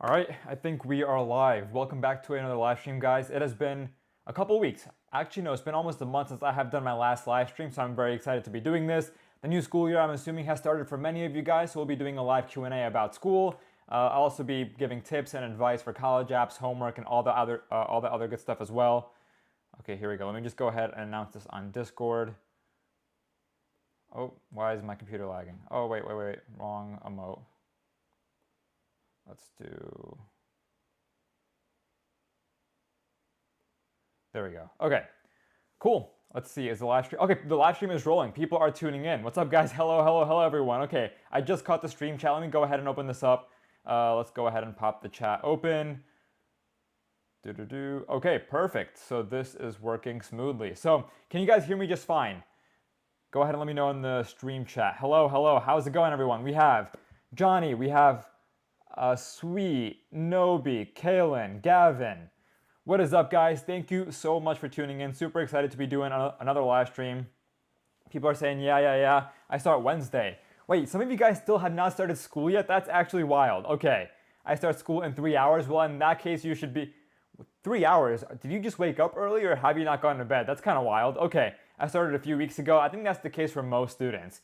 All right, I think we are live. Welcome back to another live stream, guys. It has been a couple weeks. Actually, no, it's been almost a month since I have done my last live stream, so I'm very excited to be doing this. The new school year, I'm assuming, has started for many of you guys, so we'll be doing a live Q&A about school. I'll also be giving tips and advice for college apps, homework, and all the other good stuff as well. Okay, here we go. Let me just go ahead and announce this on Discord. Oh, why is my computer lagging? Oh, wait, wrong emote. Let's do... There we go. Okay, cool. Let's see, is the live stream... Okay, the live stream is rolling. People are tuning in. What's up, guys? Hello, everyone. Okay, I just caught the stream chat. Let me go ahead and open this up. Let's go ahead and pop the chat open. Okay, perfect. So this is working smoothly. So, can you guys hear me just fine? Go ahead and let me know in the stream chat. Hello. How's it going, everyone? We have Johnny. We have Sweet, Nobi, Kaylin, Gavin. What is up, guys? Thank you so much for tuning in. Super excited to be doing another live stream. People are saying, yeah. I start Wednesday. Wait, some of you guys still have not started school yet? That's actually wild. Okay, I start school in 3 hours. Well, in that case, you should be... 3 hours? Did you just wake up early or have you not gone to bed? That's kind of wild. Okay, I started a few weeks ago. I think that's the case for most students.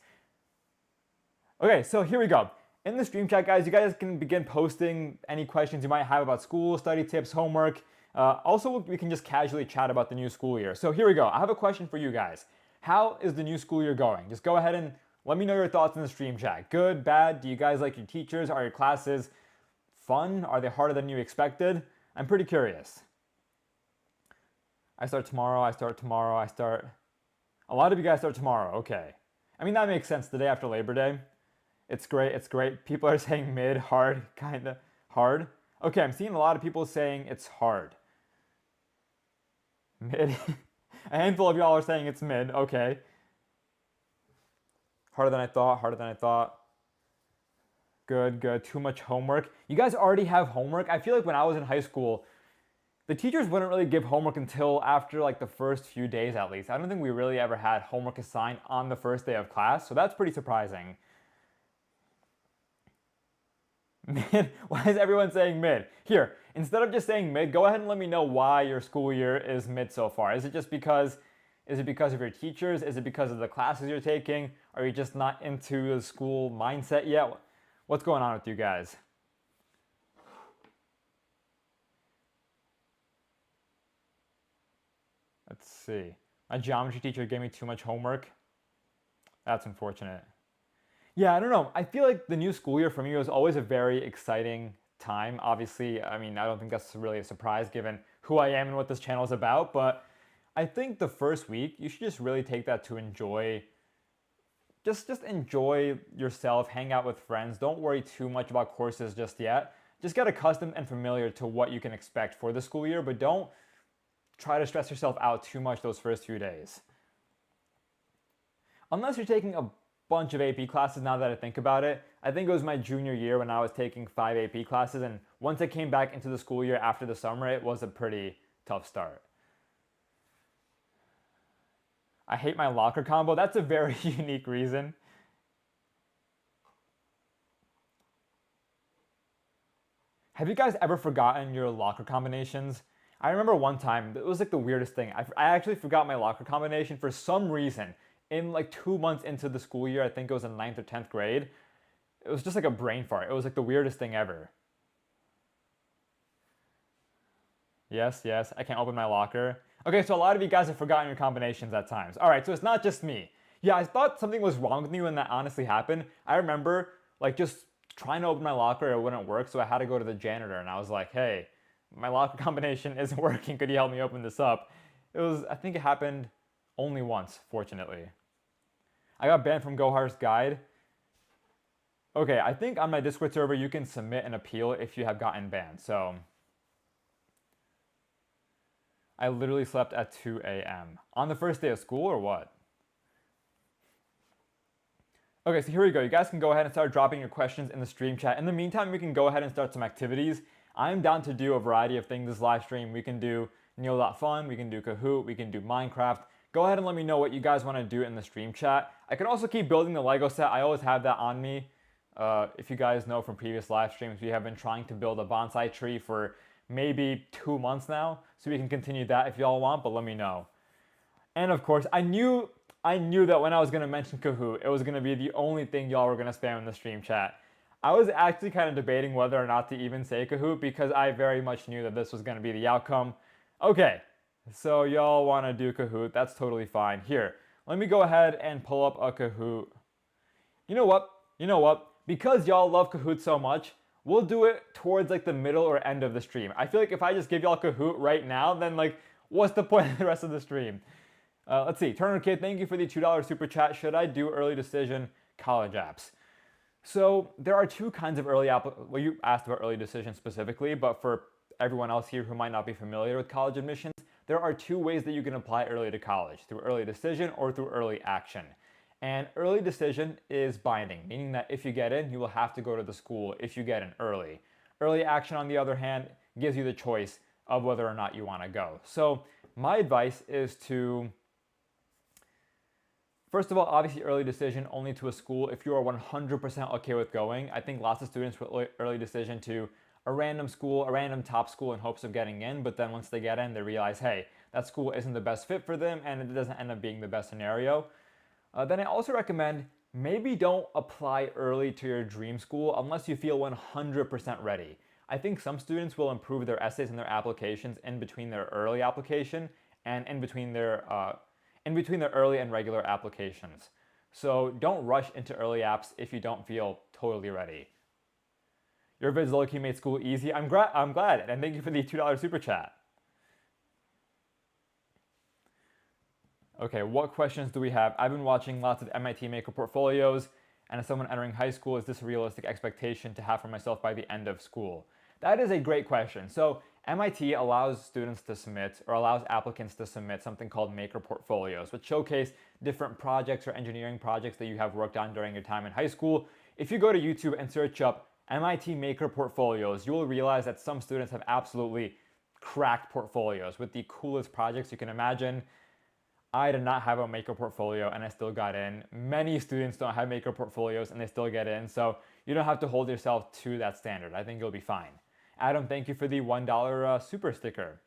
Okay, so here we go. In the stream chat, guys, you guys can begin posting any questions you might have about school, study tips, homework. Also, we can just casually chat about the new school year. So here we go. I have a question for you guys. How is the new school year going? Just go ahead and let me know your thoughts in the stream chat. Good, bad? Do you guys like your teachers? Are your classes fun? Are they harder than you expected? I'm pretty curious. I start tomorrow. A lot of you guys start tomorrow. Okay. I mean, that makes sense. The day after Labor Day. It's great. People are saying mid, hard, kinda hard. Okay, I'm seeing a lot of people saying it's hard. Mid. A handful of y'all are saying it's mid. Okay. Harder than I thought. Good. Too much homework. You guys already have homework? I feel like when I was in high school, the teachers wouldn't really give homework until after like the first few days at least. I don't think we really ever had homework assigned on the first day of class, so that's pretty surprising. Mid? Why is everyone saying mid? Here, instead of just saying mid, go ahead and let me know why your school year is mid so far. Is it because of your teachers? Is it because of the classes you're taking? Are you just not into the school mindset yet? What's going on with you guys? Let's see. My geometry teacher gave me too much homework. That's unfortunate. Yeah, I don't know. I feel like the new school year for me was always a very exciting time. Obviously, I mean, I don't think that's really a surprise given who I am and what this channel is about, but I think the first week, you should just really take that to enjoy. Just enjoy yourself, hang out with friends. Don't worry too much about courses just yet. Just get accustomed and familiar to what you can expect for the school year, but don't try to stress yourself out too much those first few days. Unless you're taking a bunch of AP classes, now that I think about it. I think it was my junior year when I was taking 5 AP classes, and once I came back into the school year after the summer, it was a pretty tough start. I hate my locker combo. That's a very unique reason. Have you guys ever forgotten your locker combinations? I remember one time, it was like the weirdest thing. I actually forgot my locker combination for some reason. In like 2 months into the school year, I think it was in 9th or 10th grade. It was just like a brain fart. It was like the weirdest thing ever. Yes, I can't open my locker. Okay, so a lot of you guys have forgotten your combinations at times. All right, so it's not just me. Yeah, I thought something was wrong with me when that honestly happened. I remember like just trying to open my locker, it wouldn't work, so I had to go to the janitor and I was like, hey, my locker combination isn't working. Could you help me open this up? I think it happened only once, fortunately. I got banned from Gohar's guide. Okay, I think on my Discord server you can submit an appeal if you have gotten banned. So I literally slept at 2 a.m. on the first day of school or what? Okay, so here we go. You guys can go ahead and start dropping your questions in the stream chat. In the meantime, we can go ahead and start some activities. I'm down to do a variety of things this live stream. We can do Neil.fun, we can do Kahoot, we can do Minecraft. Go ahead and let me know what you guys want to do in the stream chat. I can also keep building the Lego set. I always have that on me. If you guys know from previous live streams, we have been trying to build a bonsai tree for maybe 2 months now, so we can continue that if y'all want, but let me know. And of course, I knew that when I was gonna mention Kahoot, it was gonna be the only thing y'all were gonna spam in the stream chat. I was actually kind of debating whether or not to even say Kahoot because I very much knew that this was gonna be the outcome. Okay, so y'all wanna do Kahoot, that's totally fine. Here, let me go ahead and pull up a Kahoot. You know what? Because y'all love Kahoot so much, we'll do it towards like the middle or end of the stream. I feel like if I just give y'all Kahoot right now, then like, what's the point of the rest of the stream? Let's see, Turner Kid, thank you for the $2 super chat. Should I do early decision college apps? So there are two kinds of well, you asked about early decision specifically, but for everyone else here who might not be familiar with college admissions, there are two ways that you can apply early to college, through early decision or through early action. And early decision is binding, meaning that if you get in, you will have to go to the school if you get in early. Early action, on the other hand, gives you the choice of whether or not you want to go. So my advice is to, first of all, obviously early decision only to a school if you are 100% okay with going. I think lots of students put early decision to a random school, a random top school in hopes of getting in, but then once they get in, they realize, hey, that school isn't the best fit for them and it doesn't end up being the best scenario. Then I also recommend maybe don't apply early to your dream school unless you feel 100% ready. I think some students will improve their essays and their applications in between their early application and in between their early and regular applications. So don't rush into early apps if you don't feel totally ready. Your vids low-key made school easy. I'm glad, and thank you for the $2 super chat. Okay, what questions do we have? I've been watching lots of MIT Maker portfolios, and as someone entering high school, is this a realistic expectation to have for myself by the end of school? That is a great question. So MIT allows students to submit, or allows applicants to submit, something called Maker portfolios, which showcase different projects or engineering projects that you have worked on during your time in high school. If you go to YouTube and search up MIT Maker portfolios, you will realize that some students have absolutely cracked portfolios with the coolest projects you can imagine. I did not have a Maker portfolio and I still got in. Many students don't have Maker portfolios and they still get in, so you don't have to hold yourself to that standard. I think you'll be fine. Adam, thank you for the $1 super sticker.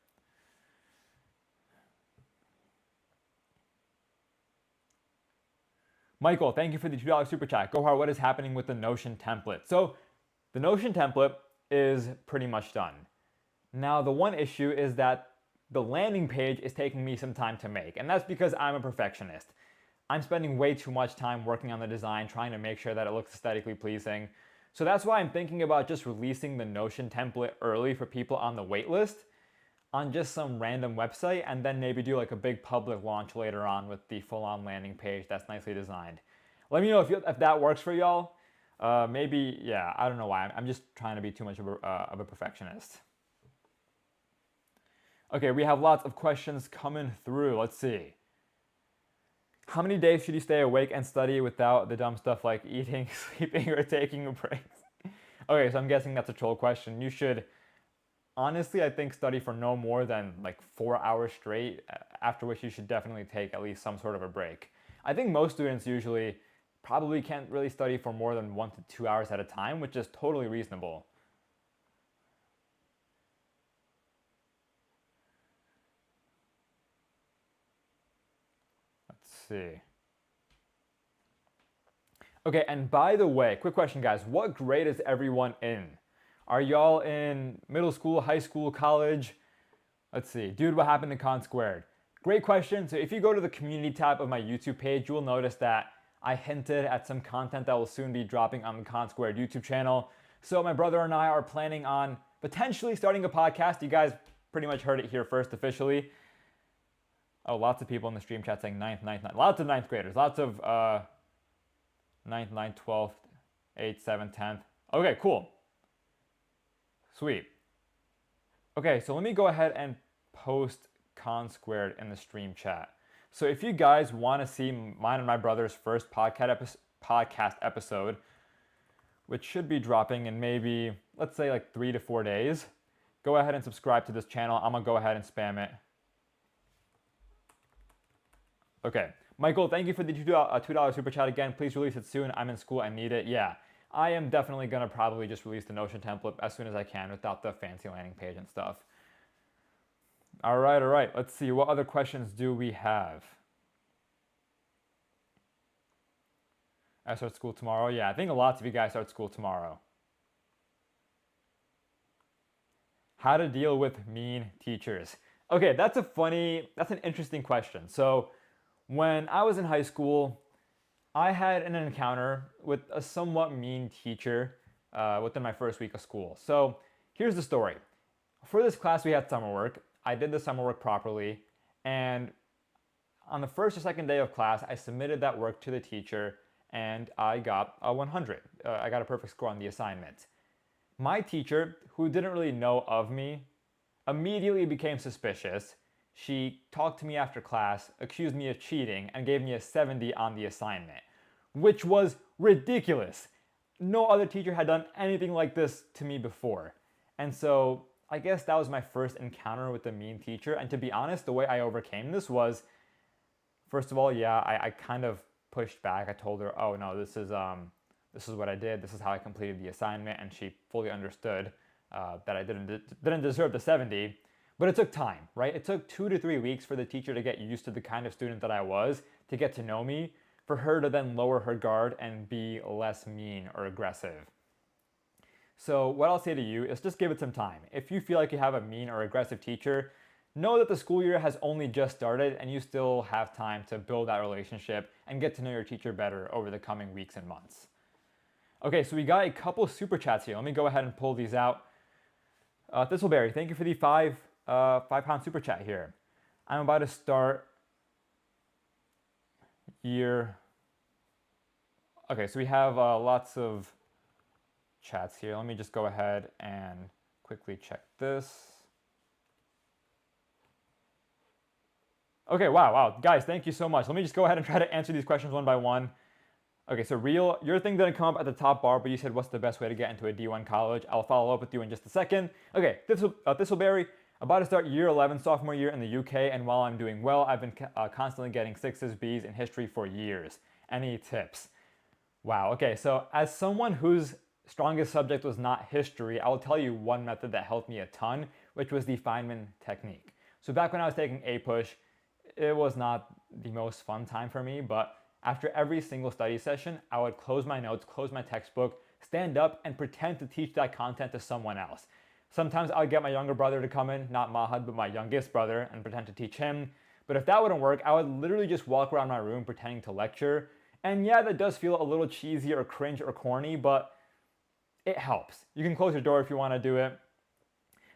Michael, thank you for the $2 super chat. Go hard, what is happening with the Notion template? So the Notion template is pretty much done. Now the one issue is that the landing page is taking me some time to make, and that's because I'm a perfectionist. I'm spending way too much time working on the design, trying to make sure that it looks aesthetically pleasing. So that's why I'm thinking about just releasing the Notion template early for people on the waitlist on just some random website, and then maybe do like a big public launch later on with the full-on landing page that's nicely designed. Let me know if that works for y'all. Maybe, yeah, I don't know why. I'm just trying to be too much of a perfectionist. Okay, we have lots of questions coming through. Let's see. How many days should you stay awake and study without the dumb stuff like eating, sleeping, or taking a break? Okay, so I'm guessing that's a troll question. You should, honestly, I think study for no more than like 4 hours straight, after which you should definitely take at least some sort of a break. I think most students usually probably can't really study for more than 1 to 2 hours at a time, which is totally reasonable. See. Okay, and by the way, quick question, guys. What grade is everyone in? Are y'all in middle school, high school, college? Let's see. Dude, what happened to Con Squared? Great question. So if you go to the community tab of my YouTube page, you will notice that I hinted at some content that will soon be dropping on the Con Squared YouTube channel. So my brother and I are planning on potentially starting a podcast. You guys pretty much heard it here first officially. Oh, lots of people in the stream chat saying 9th. Lots of 9th graders. Lots of 9th, 12th, 8th, 7th, 10th. Okay, cool. Sweet. Okay, so let me go ahead and post Con Squared in the stream chat. So if you guys want to see mine and my brother's first podcast episode, which should be dropping in maybe, let's say like 3 to 4 days, go ahead and subscribe to this channel. I'm going to go ahead and spam it. Okay, Michael, thank you for the $2 super chat again. Please release it soon. I'm in school. I need it. Yeah, I am definitely going to probably just release the Notion template as soon as I can without the fancy landing page and stuff. All right. Let's see. What other questions do we have? I start school tomorrow. Yeah, I think lots of you guys start school tomorrow. How to deal with mean teachers. Okay, that's an interesting question. So when I was in high school, I had an encounter with a somewhat mean teacher within my first week of school. So here's the story. For this class, we had summer work. I did the summer work properly, and on the first or second day of class, I submitted that work to the teacher, and I got a 100. I got a perfect score on the assignment. My teacher, who didn't really know of me, immediately became suspicious. She talked to me after class, accused me of cheating, and gave me a 70 on the assignment, which was ridiculous. No other teacher had done anything like this to me before. And so I guess that was my first encounter with a mean teacher. And to be honest, the way I overcame this was, first of all, yeah, I kind of pushed back. I told her, oh no, this is what I did. This is how I completed the assignment. And she fully understood that I didn't deserve the 70. But it took time, right? It took 2 to 3 weeks for the teacher to get used to the kind of student that I was, to get to know me, for her to then lower her guard and be less mean or aggressive. So what I'll say to you is just give it some time. If you feel like you have a mean or aggressive teacher, know that the school year has only just started and you still have time to build that relationship and get to know your teacher better over the coming weeks and months. Okay, so we got a couple super chats here. Let me go ahead and pull these out. Thistleberry, thank you for the £5 super chat here. I'm about to start year. Okay, so we have lots of chats here. Let me just go ahead and quickly check this. Okay, wow. Guys, thank you so much. Let me just go ahead and try to answer these questions one by one. Okay, so Real, your thing didn't come up at the top bar, but you said, what's the best way to get into a D1 college? I'll follow up with you in just a second. Okay, Thistleberry, about to start year 11, sophomore year in the UK, and while I'm doing well, I've been constantly getting 6s, Bs in history for years. Any tips? Wow, okay, so as someone whose strongest subject was not history, I will tell you one method that helped me a ton, which was the Feynman technique. So back when I was taking A-Push, it was not the most fun time for me, but after every single study session, I would close my notes, close my textbook, stand up, and pretend to teach that content to someone else. Sometimes I would get my younger brother to come in, not Mahad, but my youngest brother, and pretend to teach him. But if that wouldn't work, I would literally just walk around my room pretending to lecture. And yeah, that does feel a little cheesy or cringe or corny, but it helps. You can close your door if you want to do it.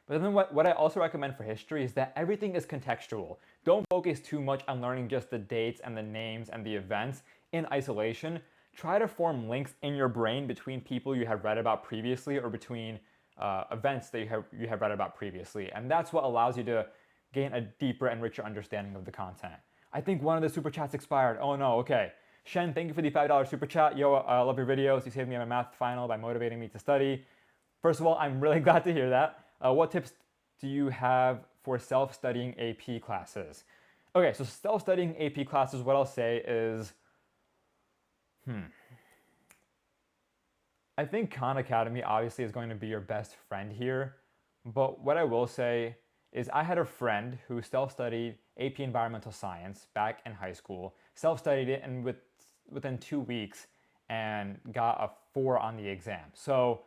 But then what I also recommend for history is that everything is contextual. Don't focus too much on learning just the dates and the names and the events in isolation. Try to form links in your brain between people you have read about previously or between events that you have read about previously. And that's what allows you to gain a deeper and richer understanding of the content. I think one of the super chats expired. Oh no, okay. Shen, thank you for the $5 super chat. Yo, I love your videos. You saved me on my math final by motivating me to study. First of all, I'm really glad to hear that. What tips do you have for self-studying AP classes? Okay, so self-studying AP classes, what I'll say is, I think Khan Academy obviously is going to be your best friend here. But what I will say is I had a friend who self-studied AP Environmental Science back in high school, self-studied it, and within 2 weeks and got a 4 on the exam. So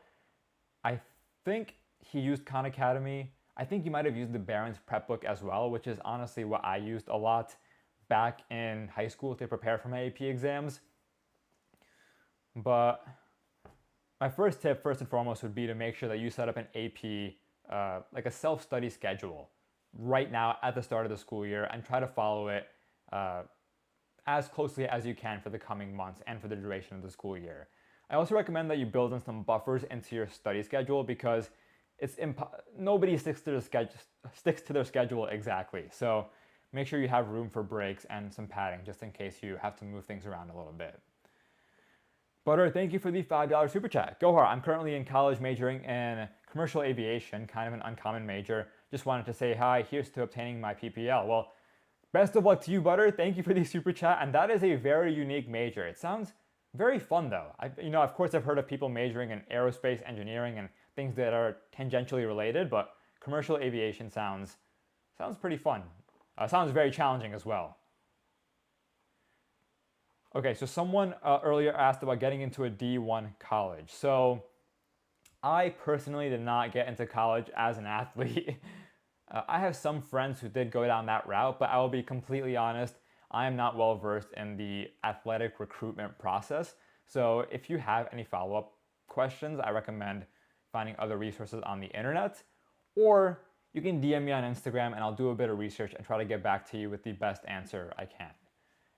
I think he used Khan Academy. I think he might have used the Barron's prep book as well, which is honestly what I used a lot back in high school to prepare for my AP exams. But my first tip, first and foremost, would be to make sure that you set up an AP, like a self-study schedule right now at the start of the school year and try to follow it as closely as you can for the coming months and for the duration of the school year. I also recommend that you build in some buffers into your study schedule because nobody sticks to their schedule exactly. So make sure you have room for breaks and some padding just in case you have to move things around a little bit. Butter, thank you for the $5 super chat. Gohar, I'm currently in college majoring in commercial aviation, kind of an uncommon major. Just wanted to say hi. Here's to obtaining my PPL. Well, best of luck to you, Butter. Thank you for the super chat. And that is a very unique major. It sounds Very fun though. Of course, I've heard of people majoring in aerospace engineering and things that are tangentially related, but commercial aviation sounds pretty fun. Sounds very challenging as well. Okay, so someone earlier asked about getting into a D1 college. So I personally did not get into college as an athlete. I have some friends who did go down that route, but I will be completely honest, I am not well versed in the athletic recruitment process. So if you have any follow-up questions, I recommend finding other resources on the internet, or you can DM me on Instagram and I'll do a bit of research and try to get back to you with the best answer I can.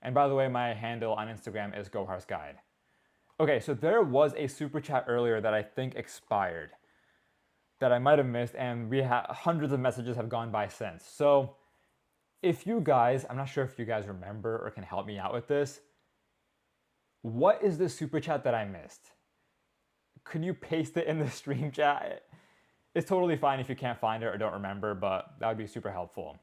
And by the way, my handle on Instagram is Gohar's Guide. Okay, so there was a super chat earlier that I think expired that I might have missed, and we have hundreds of messages have gone by since. So if you guys, I'm not sure if you guys remember or can help me out with this, what is the super chat that I missed? Could you paste it in the stream chat? It's totally fine if you can't find it or don't remember, but that would be super helpful.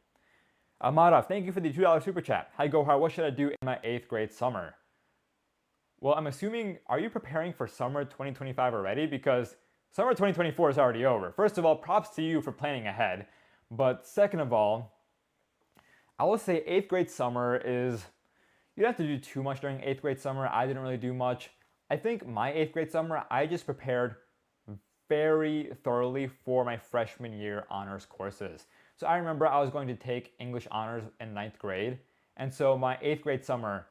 Amara, thank you for the $2 super chat. Hi Gohar, what should I do in my 8th grade summer? Well, I'm assuming, are you preparing for summer 2025 already? Because summer 2024 is already over. First of all, props to you for planning ahead. But second of all, I will say 8th grade summer is, you don't have to do too much during 8th grade summer. I didn't really do much. I think my 8th grade summer, I just prepared very thoroughly for my freshman year honors courses. So I remember I was going to take English honors in 9th grade. And so my 8th grade summer,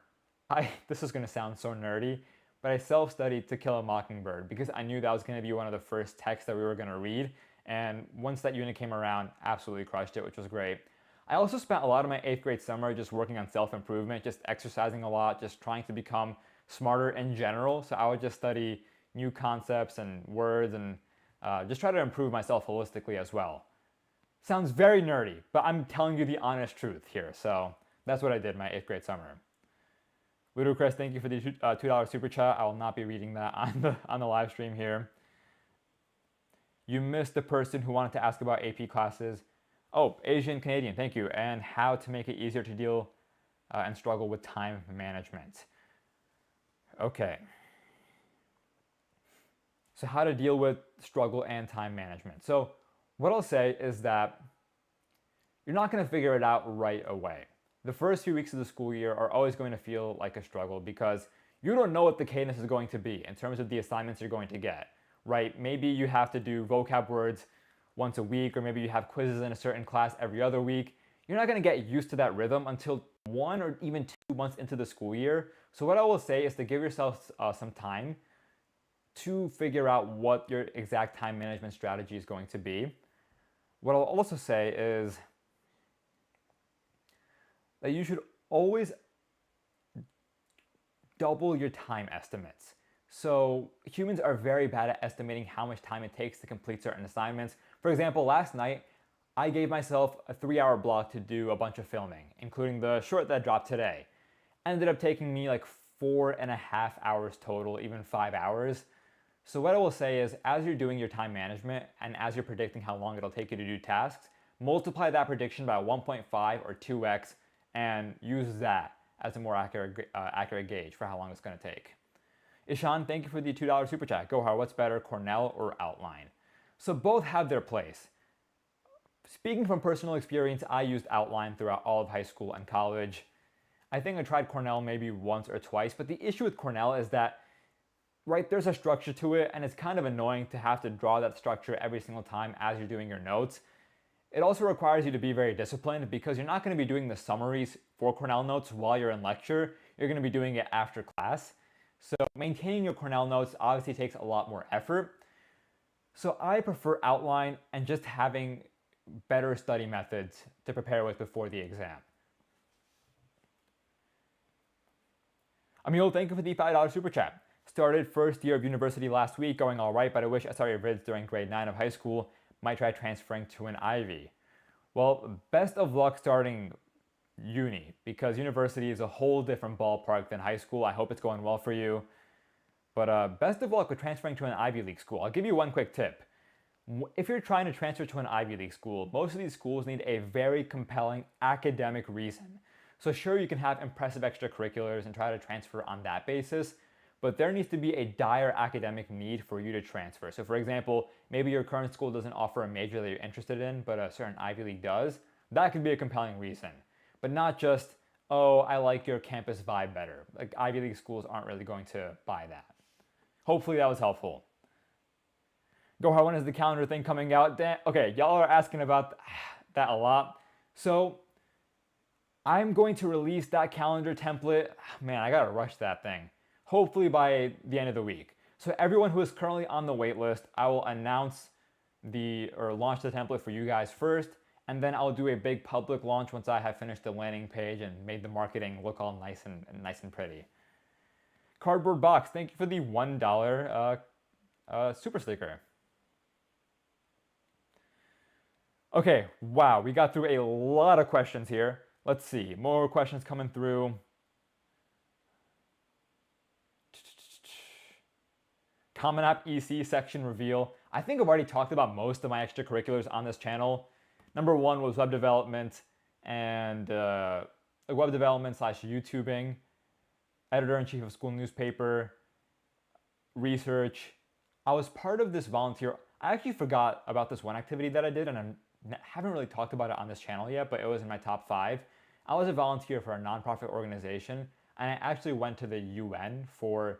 this is going to sound so nerdy, but I self-studied To Kill a Mockingbird because I knew that was going to be one of the first texts that we were going to read. And once that unit came around, absolutely crushed it, which was great. I also spent a lot of my 8th grade summer just working on self-improvement, just exercising a lot, just trying to become smarter in general. So I would just study new concepts and words and just try to improve myself holistically as well. Sounds very nerdy, but I'm telling you the honest truth here. So that's what I did my 8th grade summer. Ludacris, thank you for the $2 super chat. I will not be reading that on the live stream here. You missed the person who wanted to ask about AP classes. Oh, Asian Canadian, thank you. And how to make it easier to deal and struggle with time management. Okay. So how to deal with struggle and time management. So what I'll say is that you're not going to figure it out right away. The first few weeks of the school year are always going to feel like a struggle because you don't know what the cadence is going to be in terms of the assignments you're going to get, right? Maybe you have to do vocab words once a week, or maybe you have quizzes in a certain class every other week. You're not going to get used to that rhythm until 1 or even 2 months into the school year. So what I will say is to give yourself some time to figure out what your exact time management strategy is going to be. What I'll also say is that you should always double your time estimates. So humans are very bad at estimating how much time it takes to complete certain assignments. For example, last night, I gave myself a 3-hour block to do a bunch of filming, including the short that dropped today. Ended up taking me like 4.5 hours total, even 5 hours. So what I will say is, as you're doing your time management and as you're predicting how long it'll take you to do tasks, multiply that prediction by 1.5 or 2x and use that as a more accurate gauge for how long it's going to take. Ishan, thank you for the $2 super chat. Gohar, what's better, Cornell or Outline? So both have their place. Speaking from personal experience, I used Outline throughout all of high school and college. I think I tried Cornell maybe once or twice, but the issue with Cornell is that, right, there's a structure to it, and it's kind of annoying to have to draw that structure every single time as you're doing your notes. It also requires you to be very disciplined because you're not going to be doing the summaries for Cornell notes while you're in lecture. You're going to be doing it after class. So maintaining your Cornell notes obviously takes a lot more effort. So I prefer Outline and just having better study methods to prepare with before the exam. Emil, thank you for the $5 super chat. Started first year of university last week, going all right, but I wish I started vids during grade 9 of high school. Might try transferring to an Ivy. Well, best of luck starting uni, because university is a whole different ballpark than high school. I hope it's going well for you. But best of luck with transferring to an Ivy League school. I'll give you one quick tip. If you're trying to transfer to an Ivy League school, most of these schools need a very compelling academic reason. So sure, you can have impressive extracurriculars and try to transfer on that basis, but there needs to be a dire academic need for you to transfer. So for example, maybe your current school doesn't offer a major that you're interested in, but a certain Ivy League does. That could be a compelling reason, but not just, oh, I like your campus vibe better. Like Ivy League schools aren't really going to buy that. Hopefully that was helpful. Go ahead, when is the calendar thing coming out? Okay, y'all are asking about that a lot. So I'm going to release that calendar template. Man, I gotta rush that thing. Hopefully by the end of the week. So everyone who is currently on the wait list, I will announce or launch the template for you guys first, and then I'll do a big public launch once I have finished the landing page and made the marketing look all nice and pretty. Cardboard Box, thank you for the $1 super sticker. Okay, wow, we got through a lot of questions here. Let's see, more questions coming through. Common App EC section reveal. I think I've already talked about most of my extracurriculars on this channel. Number one was web development and web development / YouTubing, editor-in-chief of school newspaper, research. I was part of this volunteer. I actually forgot about this one activity that I did, and I haven't really talked about it on this channel yet, but it was in my top 5. I was a volunteer for a nonprofit organization, and I actually went to the UN for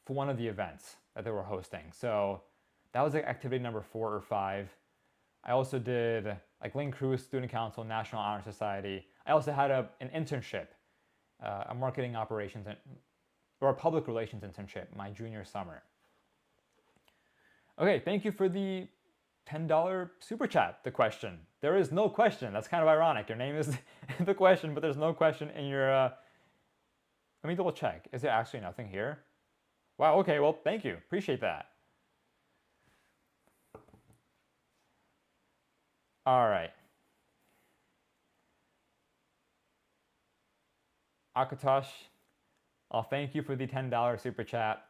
one of the events that they were hosting. So that was like activity number 4 or 5. I also did like Link Cruise, Student Council, National Honor Society. I also had an internship, a marketing operations or a public relations internship my junior summer. Okay, thank you for the $10 super chat, the question. There is no question. That's kind of ironic. Your name is the question, but there's no question in your... Let me double check. Is there actually nothing here? Wow, okay, well, thank you. Appreciate that. All right. Akatosh, I'll thank you for the $10 super chat.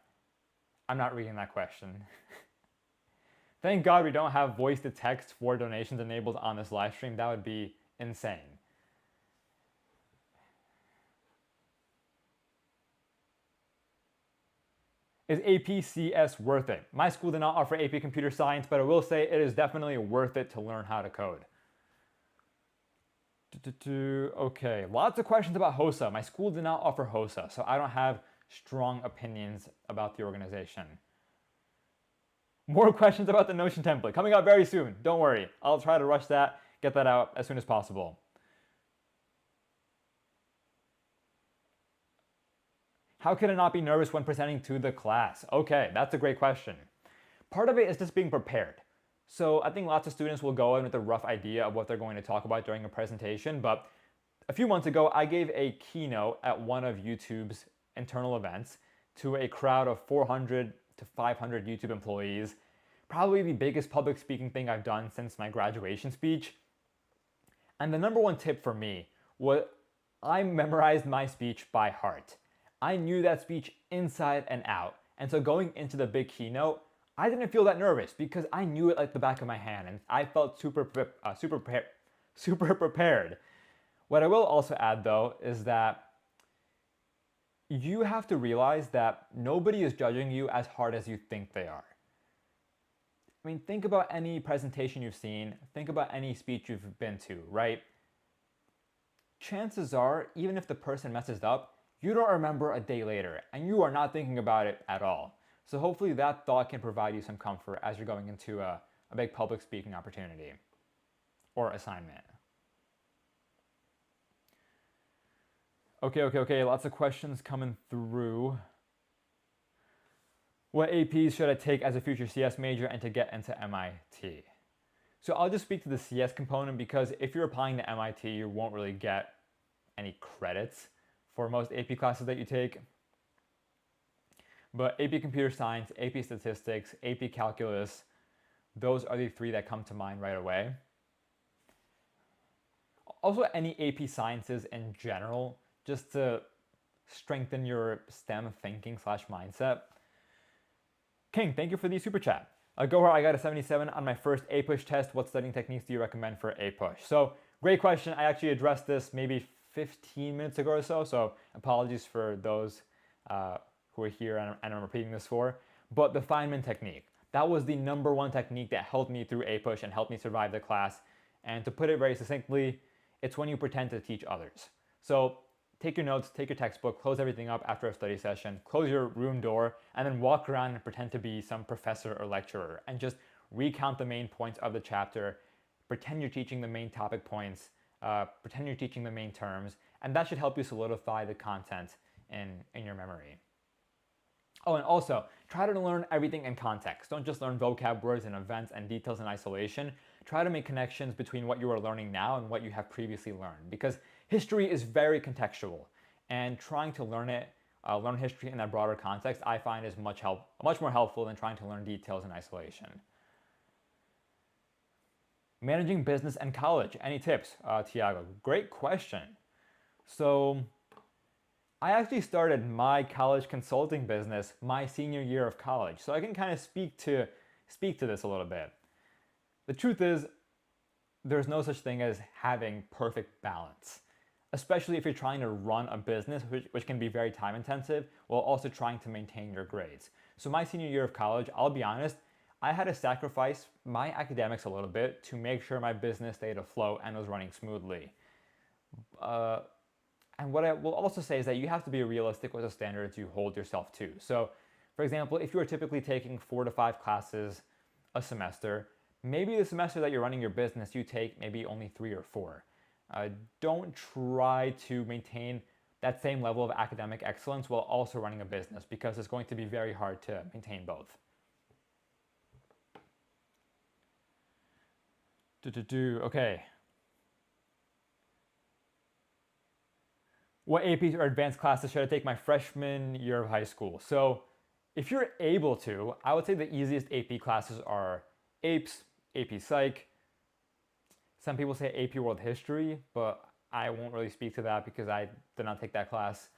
I'm not reading that question. Thank God we don't have voice to text for donations enabled on this live stream. That would be insane. Is AP CS worth it? My school did not offer AP Computer Science, but I will say it is definitely worth it to learn how to code. Okay, lots of questions about HOSA. My school did not offer HOSA, so I don't have strong opinions about the organization. More questions about the Notion template coming out very soon. Don't worry. I'll try to rush that, get that out as soon as possible. How can I not be nervous when presenting to the class? Okay, that's a great question. Part of it is just being prepared. So I think lots of students will go in with a rough idea of what they're going to talk about during a presentation, but a few months ago, I gave a keynote at one of YouTube's internal events to a crowd of 400 to 500 YouTube employees, probably the biggest public speaking thing I've done since my graduation speech. And the number one tip for me was I memorized my speech by heart. I knew that speech inside and out. And so going into the big keynote, I didn't feel that nervous because I knew it like the back of my hand and I felt super prepared. What I will also add though is that you have to realize that nobody is judging you as hard as you think they are. I mean, think about any presentation you've seen, think about any speech you've been to, right? Chances are, even if the person messes up, you don't remember a day later, and you are not thinking about it at all. So hopefully that thought can provide you some comfort as you're going into a big public speaking opportunity or assignment. Okay, lots of questions coming through. What APs should I take as a future CS major and to get into MIT? So I'll just speak to the CS component because if you're applying to MIT, you won't really get any credits for most AP classes that you take. But AP Computer Science, AP Statistics, AP Calculus, those are the 3 that come to mind right away. Also any AP Sciences in general, just to strengthen your STEM thinking / mindset. King, thank you for the super chat. Gohar, I got a 77 on my first APUSH test. What studying techniques do you recommend for APUSH? So great question. I actually addressed this maybe 15 minutes ago or so apologies for those who who are here and I'm repeating this for, but the Feynman technique. That was the number one technique that helped me through APUSH and helped me survive the class. And to put it very succinctly, it's when you pretend to teach others. So take your notes, take your textbook, close everything up after a study session, close your room door, and then walk around and pretend to be some professor or lecturer and just recount the main points of the chapter, pretend you're teaching the main topic points, pretend you're teaching the main terms, and that should help you solidify the content in your memory. Oh, and also, try to learn everything in context. Don't just learn vocab words and events and details in isolation. Try to make connections between what you are learning now and what you have previously learned, because history is very contextual, and trying to learn history in that broader context, I find is much more helpful than trying to learn details in isolation. Managing business and college. Any tips, Tiago? Great question. So I actually started my college consulting business my senior year of college, so I can kind of speak to this a little bit. The truth is, there's no such thing as having perfect balance, especially if you're trying to run a business, which can be very time intensive, while also trying to maintain your grades. So my senior year of college, I'll be honest, I had to sacrifice my academics a little bit to make sure my business stayed afloat and was running smoothly. And what I will also say is that you have to be realistic with the standards you hold yourself to. So, for example, if you are typically taking 4 to 5 classes a semester, maybe the semester that you're running your business, you take maybe only 3 or 4. Don't try to maintain that same level of academic excellence while also running a business, because it's going to be very hard to maintain both. Okay. What APs or advanced classes should I take my freshman year of high school? So if you're able to, I would say the easiest AP classes are APES, AP Psych. Some people say AP World History, but I won't really speak to that because I did not take that class.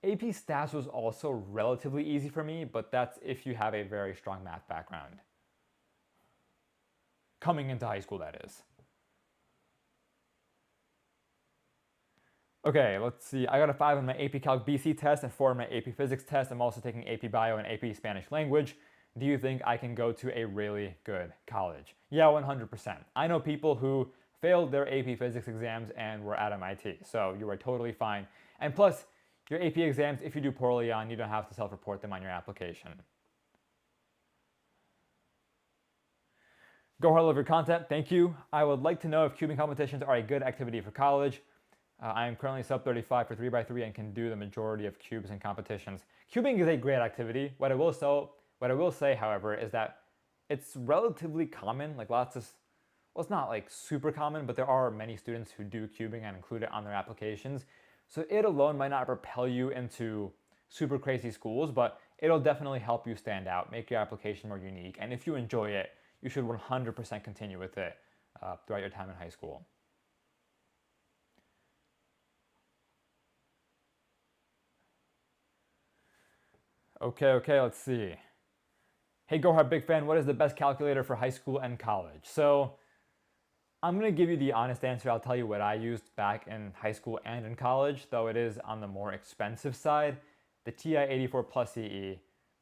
AP Stats was also relatively easy for me, but that's if you have a very strong math background. Coming into high school, that is. Okay, let's see. I got a 5 on my AP Calc BC test and 4 on my AP Physics test. I'm also taking AP Bio and AP Spanish Language. Do you think I can go to a really good college? Yeah, 100%. I know people who failed their AP Physics exams and were at MIT, so you are totally fine. And plus, your AP exams, if you do poorly on, you don't have to self-report them on your application. Go hard, love your content. Thank you. I would like to know if cubing competitions are a good activity for college. I am currently sub 35 for 3x3 and can do the majority of cubes and competitions. Cubing is a great activity. What I will say, however, is that it's relatively common. Like well, it's not like super common, but there are many students who do cubing and include it on their applications. So it alone might not propel you into super crazy schools, but it'll definitely help you stand out, make your application more unique. And if you enjoy it, you should 100% continue with it throughout your time in high school. Okay, let's see. Hey, Go Hard, big fan. What is the best calculator for high school and college? So I'm going to give you the honest answer. I'll tell you what I used back in high school and in college, though it is on the more expensive side. The TI-84 Plus CE,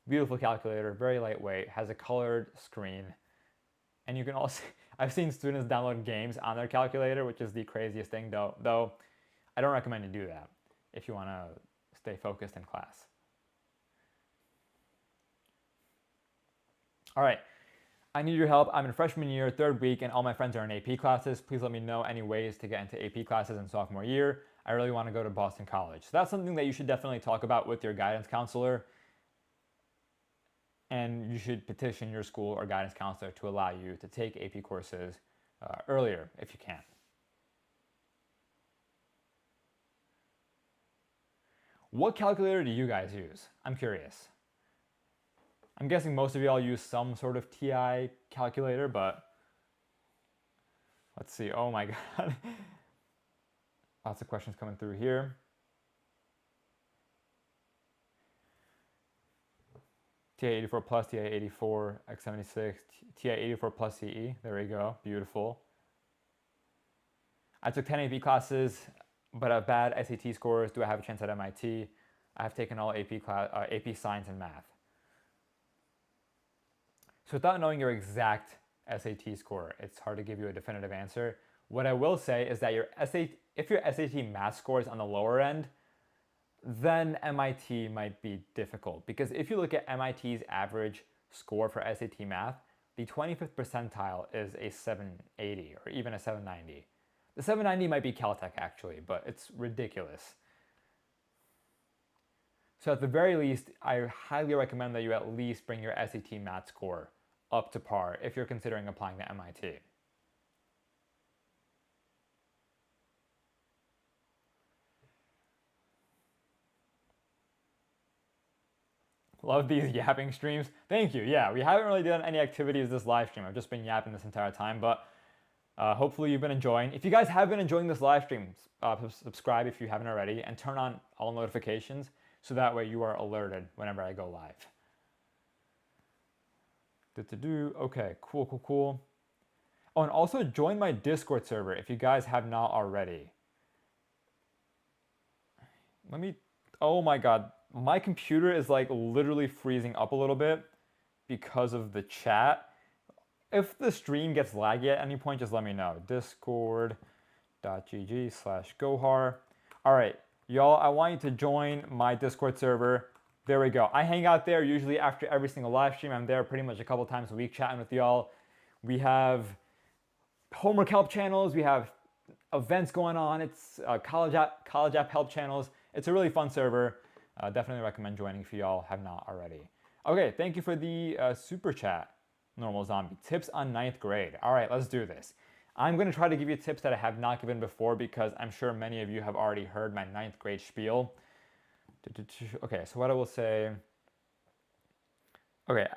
beautiful calculator, very lightweight, has a colored screen. And you can also, I've seen students download games on their calculator, which is the craziest thing, though I don't recommend you do that if you want to stay focused in class. All right, I need your help. I'm in freshman year, 3rd week, and all my friends are in AP classes. Please let me know any ways to get into AP classes in sophomore year. I really want to go to Boston College. So that's something that you should definitely talk about with your guidance counselor. And you should petition your school or guidance counselor to allow you to take AP courses earlier if you can. What calculator do you guys use? I'm curious. I'm guessing most of y'all use some sort of TI calculator, but let's see. Oh my God. Lots of questions coming through here. TI-84 Plus, TI-84, X76, TI-84 Plus CE. There we go. Beautiful. I took 10 AP classes, but have bad SAT scores. Do I have a chance at MIT? I've taken all AP Science and Math. So without knowing your exact SAT score, it's hard to give you a definitive answer. What I will say is that if your SAT math score is on the lower end, then MIT might be difficult. Because if you look at MIT's average score for SAT math, the 25th percentile is a 780 or even a 790. The 790 might be Caltech actually, but it's ridiculous. So at the very least, I highly recommend that you at least bring your SAT math score up to par if you're considering applying to MIT. Love these yapping streams. Thank you. Yeah, we haven't really done any activities this live stream. I've just been yapping this entire time, but hopefully you've been enjoying. If you guys have been enjoying this live stream, subscribe if you haven't already, and turn on all notifications so that way you are alerted whenever I go live. Okay, cool. Oh, and also join my Discord server if you guys have not already. Oh my god, my computer is like literally freezing up a little bit because of the chat. If the stream gets laggy at any point, just let me know. Discord.gg/Gohar. All right, y'all, I want you to join my Discord server. There we go. I hang out there usually after every single live stream. I'm there pretty much a couple times a week chatting with y'all. We have homework help channels. We have events going on. It's college app help channels. It's a really fun server. Definitely recommend joining if y'all have not already. Okay, thank you for the super chat, Normal Zombie. Tips on 9th grade. All right, let's do this. I'm going to try to give you tips that I have not given before because I'm sure many of you have already heard my 9th grade spiel. Okay, so what I will say... Okay,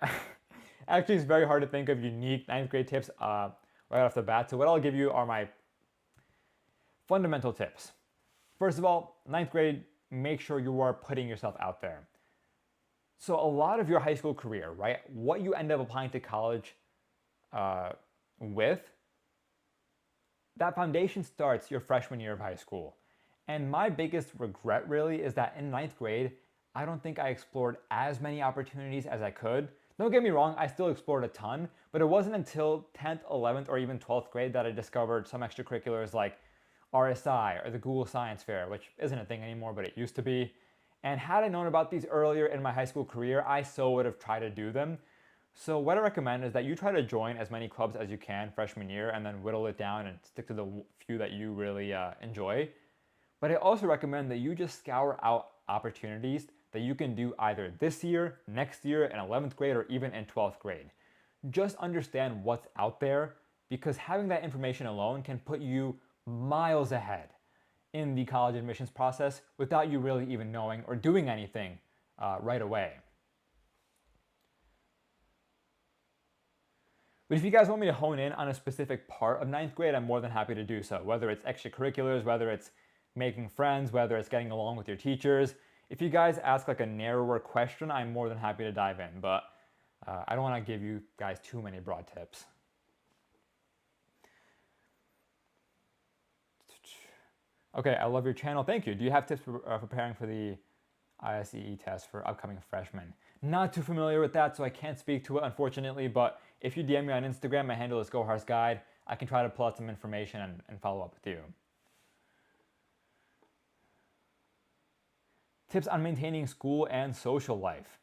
actually it's very hard to think of unique 9th grade tips right off the bat. So what I'll give you are my fundamental tips. First of all, 9th grade, make sure you are putting yourself out there. So a lot of your high school career, right, what you end up applying to college with, that foundation starts your freshman year of high school. And my biggest regret really is that in 9th grade, I don't think I explored as many opportunities as I could. Don't get me wrong, I still explored a ton, but it wasn't until 10th, 11th, or even 12th grade that I discovered some extracurriculars like RSI or the Google Science Fair, which isn't a thing anymore, but it used to be. And had I known about these earlier in my high school career, I so would have tried to do them. So what I recommend is that you try to join as many clubs as you can freshman year and then whittle it down and stick to the few that you really enjoy. But I also recommend that you just scour out opportunities that you can do either this year, next year, in 11th grade, or even in 12th grade. Just understand what's out there because having that information alone can put you miles ahead in the college admissions process without you really even knowing or doing anything right away. But if you guys want me to hone in on a specific part of 9th grade, I'm more than happy to do so, whether it's extracurriculars, whether it's making friends, whether it's getting along with your teachers. If you guys ask like a narrower question, I'm more than happy to dive in, but I don't want to give you guys too many broad tips. Okay, I love your channel. Thank you. Do you have tips for preparing for the ISEE test for upcoming freshmen? Not too familiar with that, so I can't speak to it, unfortunately, but if you DM me on Instagram, my handle is Gohar's Guide. I can try to pull out some information and follow up with you. Tips on maintaining school and social life.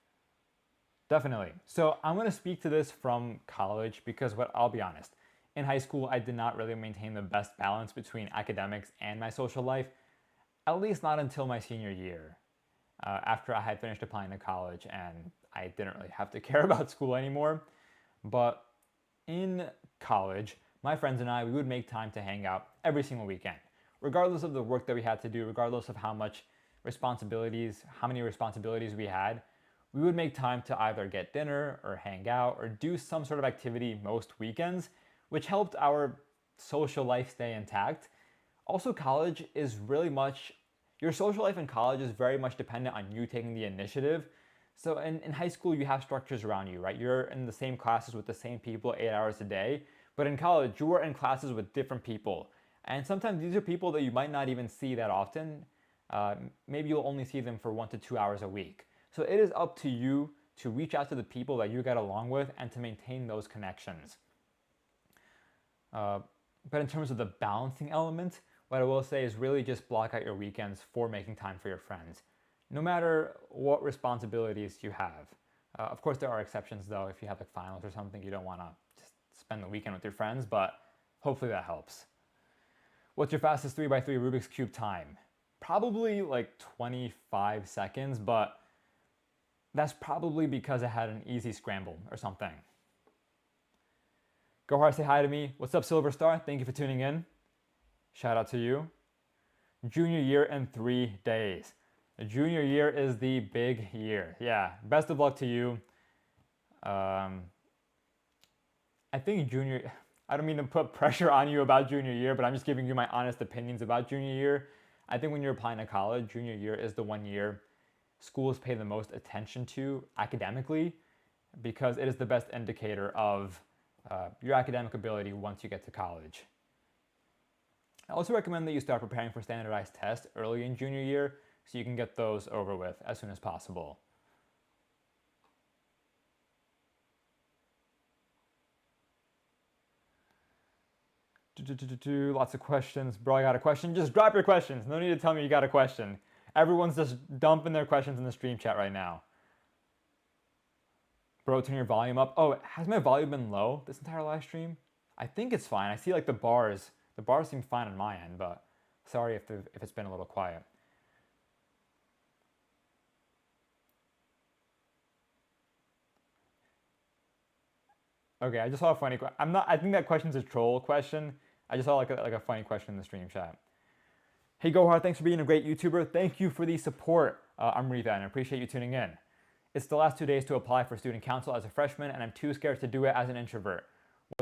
Definitely. So I'm going to speak to this from college because I'll be honest, in high school I did not really maintain the best balance between academics and my social life, at least not until my senior year, after I had finished applying to college and I didn't really have to care about school anymore. But in college, my friends and I, we would make time to hang out every single weekend, regardless of the work that we had to do, regardless of how many responsibilities we had. We would make time to either get dinner or hang out or do some sort of activity most weekends, which helped our social life stay intact. Also, your social life in college is very much dependent on you taking the initiative. So in high school, you have structures around you, right? You're in the same classes with the same people 8 hours a day. But in college, you are in classes with different people. And sometimes these are people that you might not even see that often. maybe you'll only see them for 1 to 2 hours a week. So it is up to you to reach out to the people that you get along with and to maintain those connections. But in terms of the balancing element, what I will say is really just block out your weekends for making time for your friends, no matter what responsibilities you have. Of course, there are exceptions though. If you have like finals or something, you don't want to just spend the weekend with your friends, but hopefully that helps. What's your fastest 3x3 Rubik's Cube time? Probably like 25 seconds, but that's probably because I had an easy scramble or something. Go hard, say hi to me. What's up, Silver Star? Thank you for tuning in. Shout out to you. Junior year in 3 days. Junior year is the big year. Yeah, best of luck to you. I think I don't mean to put pressure on you about junior year, but I'm just giving you my honest opinions about junior year. I think when you're applying to college, junior year is the 1 year schools pay the most attention to academically, because it is the best indicator of your academic ability once you get to college. I also recommend that you start preparing for standardized tests early in junior year so you can get those over with as soon as possible. Lots of questions. Bro, I got a question. Just drop your questions. No need to tell me you got a question. Everyone's just dumping their questions in the stream chat right now. Bro, turn your volume up. Oh, has my volume been low this entire live stream? I think it's fine. I see like the bars. The bars seem fine on my end, but sorry if it's been a little quiet. Okay, I just saw a funny question. I think that question's a troll question. I just saw like a funny question in the stream chat. Hey Gohar, thanks for being a great YouTuber. Thank you for the support. I'm Rita and I appreciate you tuning in. It's the last 2 days to apply for student council as a freshman and I'm too scared to do it as an introvert.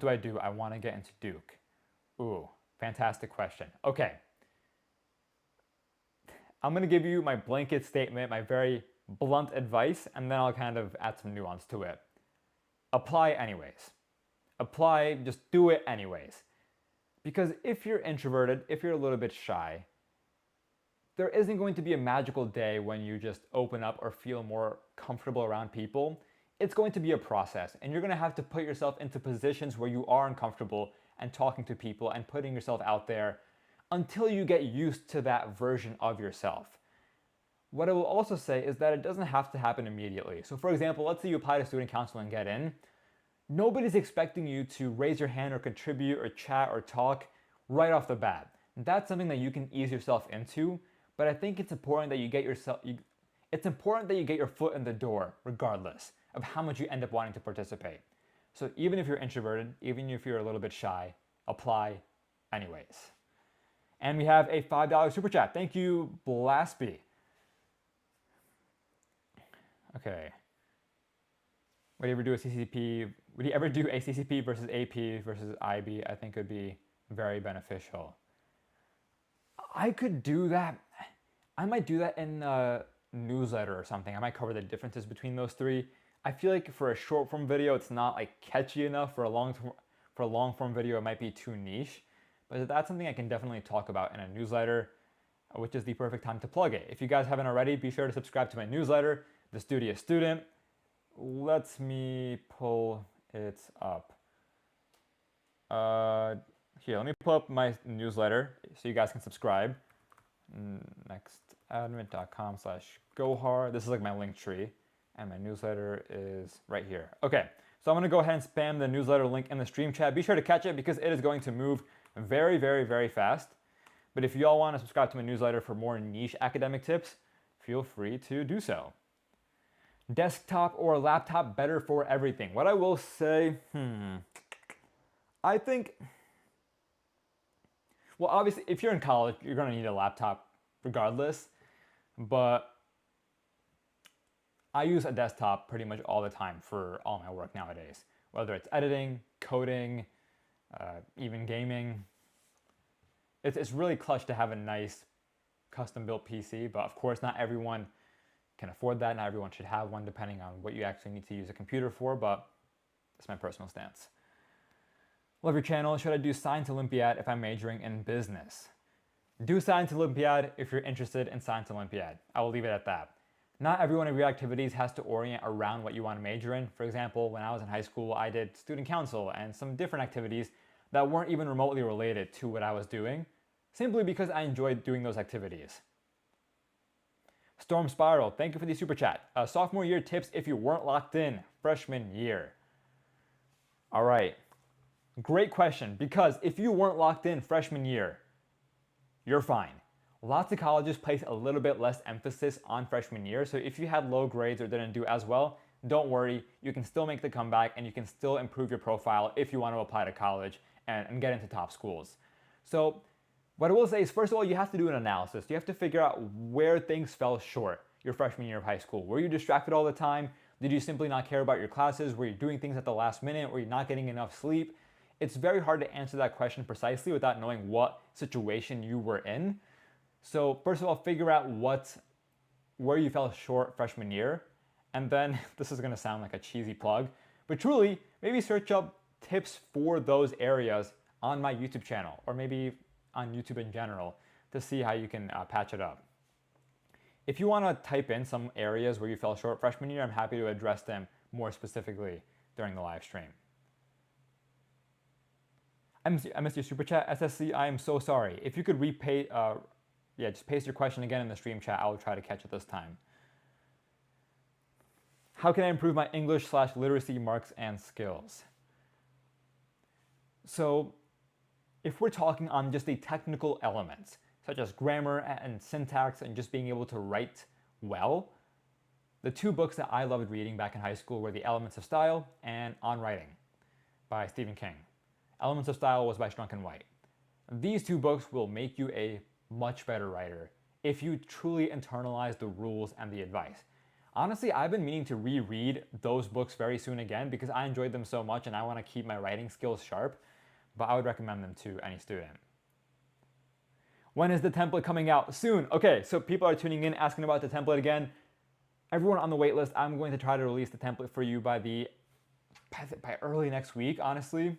What do? I want to get into Duke. Ooh, fantastic question. Okay. I'm going to give you my blanket statement, my very blunt advice, and then I'll kind of add some nuance to it. Apply anyways. Apply, just do it anyways. Because if you're introverted, if you're a little bit shy, there isn't going to be a magical day when you just open up or feel more comfortable around people. It's going to be a process, and you're going to have to put yourself into positions where you are uncomfortable and talking to people and putting yourself out there until you get used to that version of yourself. What I will also say is that it doesn't have to happen immediately. So for example, let's say you apply to student council and get in. Nobody's expecting you to raise your hand or contribute or chat or talk right off the bat. That's something that you can ease yourself into, but I think it's important that you get your foot in the door regardless of how much you end up wanting to participate. So even if you're introverted, even if you're a little bit shy, apply anyways. And we have a $5 super chat. Thank you, Blaspy. Okay. Would you ever do a CCP? Would you ever do a CCP versus AP versus IB? I think it would be very beneficial. I could do that. I might do that in a newsletter or something. I might cover the differences between those three. I feel like for a short form video, it's not like catchy enough. For a long form video, it might be too niche. But that's something I can definitely talk about in a newsletter, which is the perfect time to plug it. If you guys haven't already, be sure to subscribe to my newsletter, The Studious Student. Let me pull it up. Here, let me pull up my newsletter so you guys can subscribe. nextadmin.com/gohar. This is like my link tree, and my newsletter is right here. Okay, so I'm gonna go ahead and spam the newsletter link in the stream chat. Be sure to catch it because it is going to move very, very, very fast. But if you all want to subscribe to my newsletter for more niche academic tips, feel free to do so. Desktop or laptop better for everything? What I will say, I think, well, obviously, if you're in college, you're going to need a laptop regardless, but I use a desktop pretty much all the time for all my work nowadays, whether it's editing, coding, even gaming. It's really clutch to have a nice custom-built PC, but of course, not everyone can afford that. Not everyone should have one, depending on what you actually need to use a computer for, but that's my personal stance. Love your channel. Should I do Science Olympiad if I'm majoring in business? Do Science Olympiad if you're interested in Science Olympiad. I will leave it at that. Not every one of your activities has to orient around what you want to major in. For example, when I was in high school, I did student council and some different activities that weren't even remotely related to what I was doing, simply because I enjoyed doing those activities. Storm Spiral, thank you for the super chat. Sophomore year tips if you weren't locked in freshman year. All right, great question, because if you weren't locked in freshman year, you're fine. Lots of colleges place a little bit less emphasis on freshman year, so if you had low grades or didn't do as well, don't worry, you can still make the comeback and you can still improve your profile if you want to apply to college and get into top schools. So what I will say is, first of all, you have to do an analysis. You have to figure out where things fell short your freshman year of high school. Were you distracted all the time? Did you simply not care about your classes? Were you doing things at the last minute? Were you not getting enough sleep? It's very hard to answer that question precisely without knowing what situation you were in. So first of all, figure out where you fell short freshman year. And then, this is gonna sound like a cheesy plug, but truly, maybe search up tips for those areas on my YouTube channel, or maybe on YouTube in general, to see how you can patch it up. If you wanna type in some areas where you fell short freshman year, I'm happy to address them more specifically during the live stream. I missed your super chat, SSC, I am so sorry. If you could just paste your question again in the stream chat, I will try to catch it this time. How can I improve my English/literacy marks and skills? So, if we're talking on just the technical elements, such as grammar and syntax and just being able to write well, the two books that I loved reading back in high school were The Elements of Style and On Writing by Stephen King. Elements of Style was by Strunk and White. These two books will make you a much better writer if you truly internalize the rules and the advice. Honestly, I've been meaning to reread those books very soon again because I enjoyed them so much and I want to keep my writing skills sharp, but I would recommend them to any student. When is the template coming out? Soon. Okay, so people are tuning in asking about the template again. Everyone on the wait list, I'm going to try to release the template for you by early next week, honestly.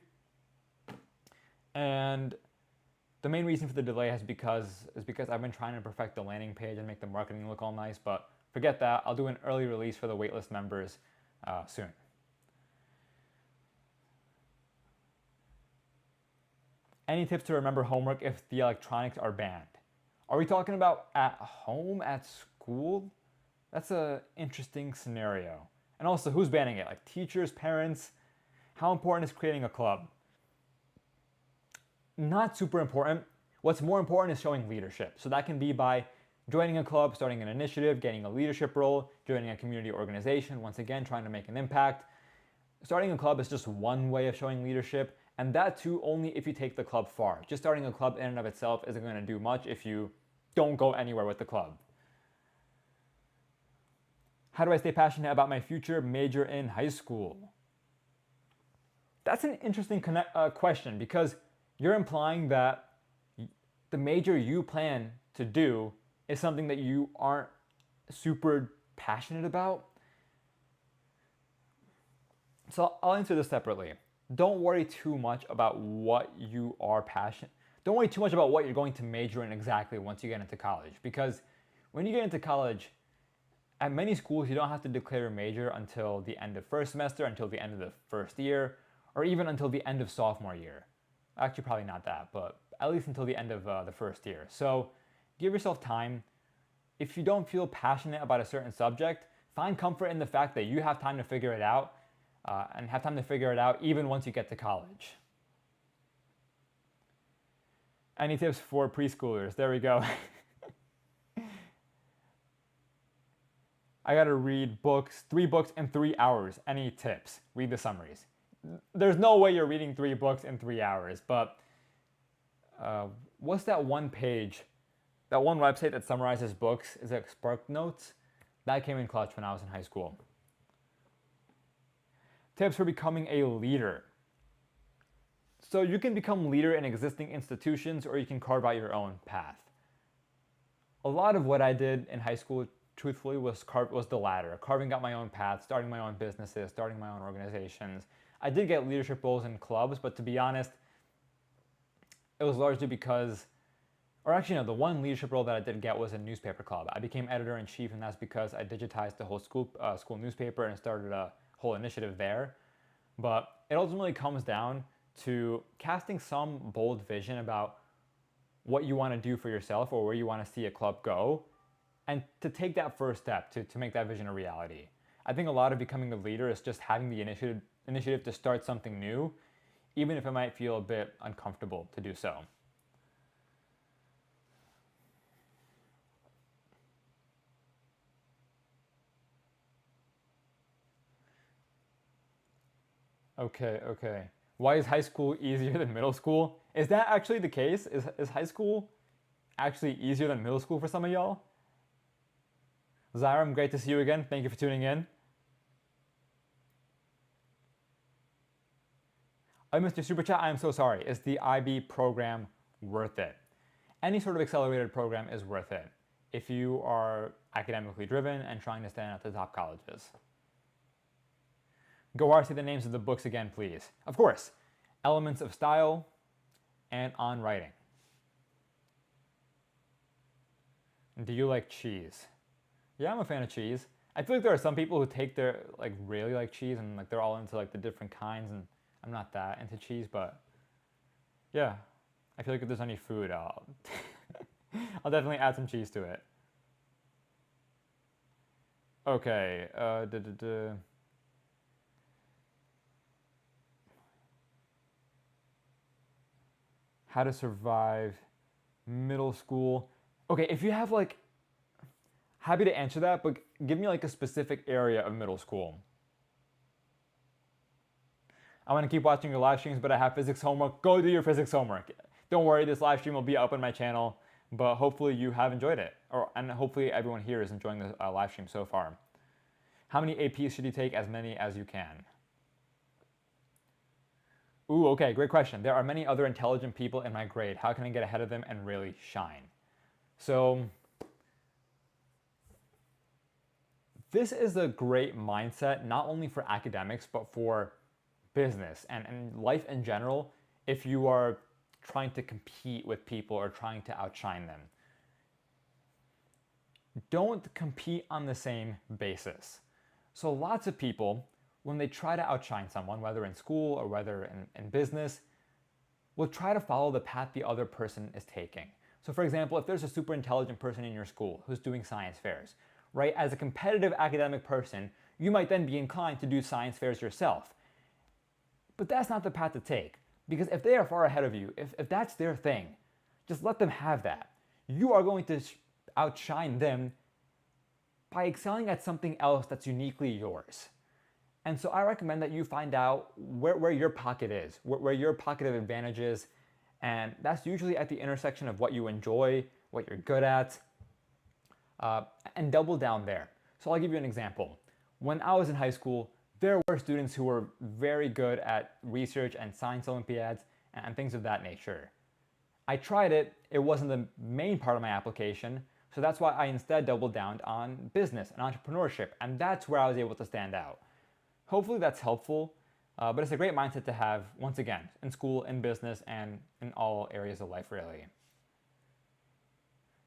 And the main reason for the delay is because I've been trying to perfect the landing page and make the marketing look all nice, but forget that. I'll do an early release for the waitlist members soon. Any tips to remember homework if the electronics are banned? Are we talking about at home, at school? That's an interesting scenario. And also, who's banning it? Like teachers, parents? How important is creating a club? Not super important. What's more important is showing leadership. So that can be by joining a club, starting an initiative, getting a leadership role, joining a community organization, once again, trying to make an impact. Starting a club is just one way of showing leadership, and that too only if you take the club far. Just starting a club in and of itself isn't going to do much if you don't go anywhere with the club. How do I stay passionate about my future major in high school? That's an interesting question, because you're implying that the major you plan to do is something that you aren't super passionate about. So I'll answer this separately. Don't worry too much about what you are passionate. Don't worry too much about what you're going to major in exactly once you get into college, because when you get into college, at many schools you don't have to declare a major until the end of first semester, until the end of the first year, or even until the end of sophomore year. Actually, probably not that, but at least until the end of the first year. So give yourself time. If you don't feel passionate about a certain subject, find comfort in the fact that you have time to figure it out, and have time to figure it out even once you get to college. Any tips for preschoolers? There we go. I gotta read 3 books in 3 hours. Any tips? Read the summaries. There's no way you're reading 3 books in 3 hours, but what's that one page, that one website that summarizes books? Is it Spark Notes? That came in clutch when I was in high school. Tips for becoming a leader. So you can become leader in existing institutions, or you can carve out your own path. A lot of what I did in high school, truthfully, was the latter, carving out my own path, starting my own businesses, starting my own organizations. I did get leadership roles in clubs, but to be honest, it was largely because Or actually, no, the one leadership role that I did get was a newspaper club. I became editor-in-chief, and that's because I digitized the whole school newspaper and started a whole initiative there. But it ultimately comes down to casting some bold vision about what you want to do for yourself or where you want to see a club go, and to take that first step to make that vision a reality. I think a lot of becoming a leader is just having the initiative to start something new, even if it might feel a bit uncomfortable to do so. Okay. Why is high school easier than middle school? Is that actually the case? Is high school actually easier than middle school for some of y'all? Zyram, great to see you again. Thank you for tuning in. I missed your super chat. I am so sorry. Is the IB program worth it? Any sort of accelerated program is worth it if you are academically driven and trying to stand at the top colleges. Gohar, say the names of the books again, please. Of course, Elements of Style and On Writing. Do you like cheese? Yeah, I'm a fan of cheese. I feel like there are some people who take their really like cheese and they're all into the different kinds, and I'm not that into cheese, but yeah, I feel like if there's any food, I'll I'll definitely add some cheese to it. Okay, how to survive middle school. Okay, if you have happy to answer that, but give me a specific area of middle school. I want to keep watching your live streams, but I have physics homework. Go do your physics homework. Don't worry, this live stream will be up on my channel, but hopefully you have enjoyed it, and hopefully everyone here is enjoying the live stream so far. How many APs should you take? As many as you can. Ooh, okay, great question. There are many other intelligent people in my grade. How can I get ahead of them and really shine? So this is a great mindset, not only for academics, but for business and life in general, if you are trying to compete with people or trying to outshine them. Don't compete on the same basis. So lots of people, when they try to outshine someone, whether in school or whether in business, will try to follow the path the other person is taking. So for example, if there's a super intelligent person in your school who's doing science fairs, right? As a competitive academic person, you might then be inclined to do science fairs yourself. But that's not the path to take, because if they are far ahead of you, if that's their thing, just let them have that. You are going to outshine them by excelling at something else that's uniquely yours. And so I recommend that you find out where your pocket is, where your pocket of advantage is, and that's usually at the intersection of what you enjoy, what you're good at, and double down there. So I'll give you an example. When I was in high school, there were students who were very good at research and science Olympiads and things of that nature. I tried it, it wasn't the main part of my application, so that's why I instead doubled down on business and entrepreneurship, and that's where I was able to stand out. Hopefully that's helpful, but it's a great mindset to have, once again, in school, in business, and in all areas of life, really.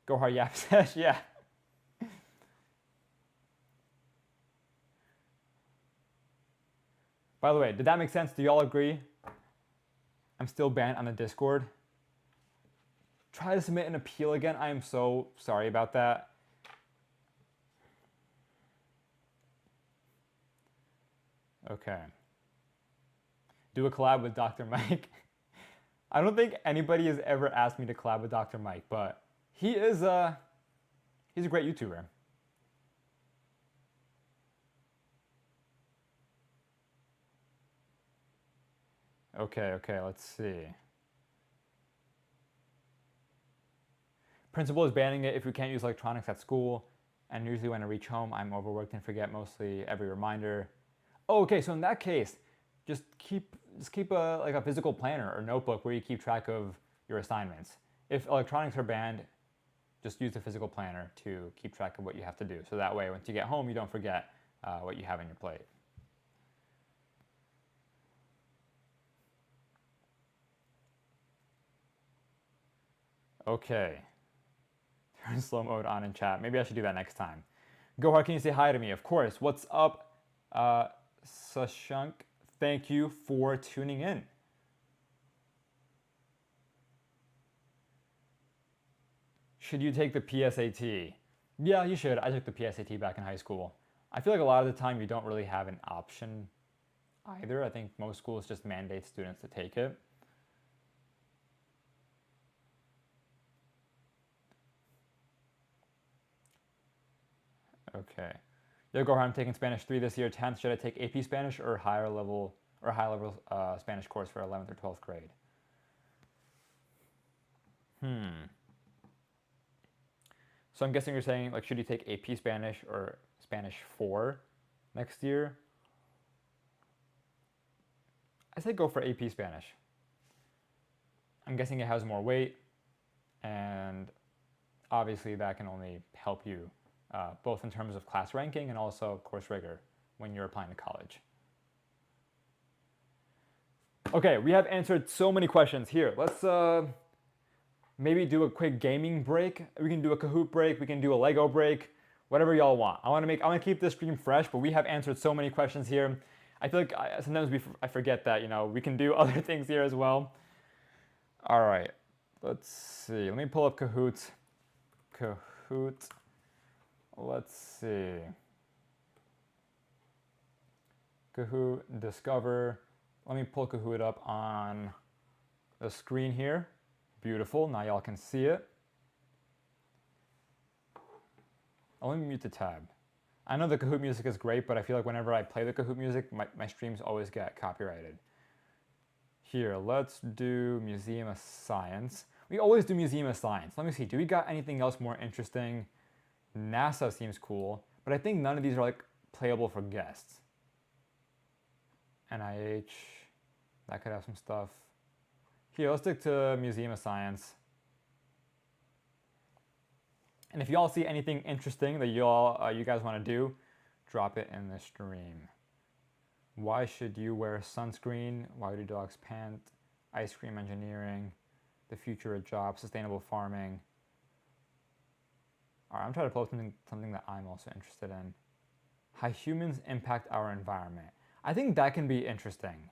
Go hard, Yap says, yeah. By the way, did that make sense? Do y'all agree? I'm still banned on the Discord. Try to submit an appeal again. I am so sorry about that. Okay. Do a collab with Dr. Mike. I don't think anybody has ever asked me to collab with Dr. Mike, but he's a great YouTuber. Okay, let's see. Principal is banning it if we can't use electronics at school, and usually when I reach home, I'm overworked and forget mostly every reminder. Oh, okay, so in that case, just keep a physical planner or notebook where you keep track of your assignments. If electronics are banned, just use the physical planner to keep track of what you have to do. So that way, once you get home, you don't forget what you have on your plate. Okay. Turn slow mode on in chat. Maybe I should do that next time. Gohar, can you say hi to me? Of course. What's up, Sashunk? Thank you for tuning in. Should you take the PSAT? Yeah, you should. I took the PSAT back in high school. I feel like a lot of the time you don't really have an option either. I think most schools just mandate students to take it. Okay. Yo, Gohar, I'm taking Spanish 3 this year, 10th. Should I take AP Spanish or high level Spanish course for 11th or 12th grade? So I'm guessing you're saying, like, should you take AP Spanish or Spanish 4 next year? I say go for AP Spanish. I'm guessing it has more weight, and obviously that can only help you both in terms of class ranking and also course rigor when you're applying to college. Okay, we have answered so many questions here. Let's maybe do a quick gaming break. We can do a Kahoot break. We can do a Lego break. Whatever y'all want. I want to keep this stream fresh, but we have answered so many questions here. I feel like sometimes I forget that, you know, we can do other things here as well. All right, let's see. Let me pull up Kahoot. Kahoot. Let's see. Kahoot, discover. Let me pull Kahoot up on the screen here. Beautiful, now y'all can see it. I'll let me mute the tab. I know the Kahoot music is great, but I feel like whenever I play the Kahoot music, my streams always get copyrighted. Here, let's do Museum of Science. We always do Museum of Science. Let me see, do we got anything else more interesting? NASA seems cool, but I think none of these are like playable for guests. NIH, that could have some stuff. Here, let's stick to Museum of Science. And if y'all see anything interesting that you guys want to do, drop it in the stream. Why should you wear sunscreen? Why do dogs pant? Ice cream engineering, the future of jobs, sustainable farming. All right, I'm trying to pull up something that I'm also interested in. How humans impact our environment. I think that can be interesting,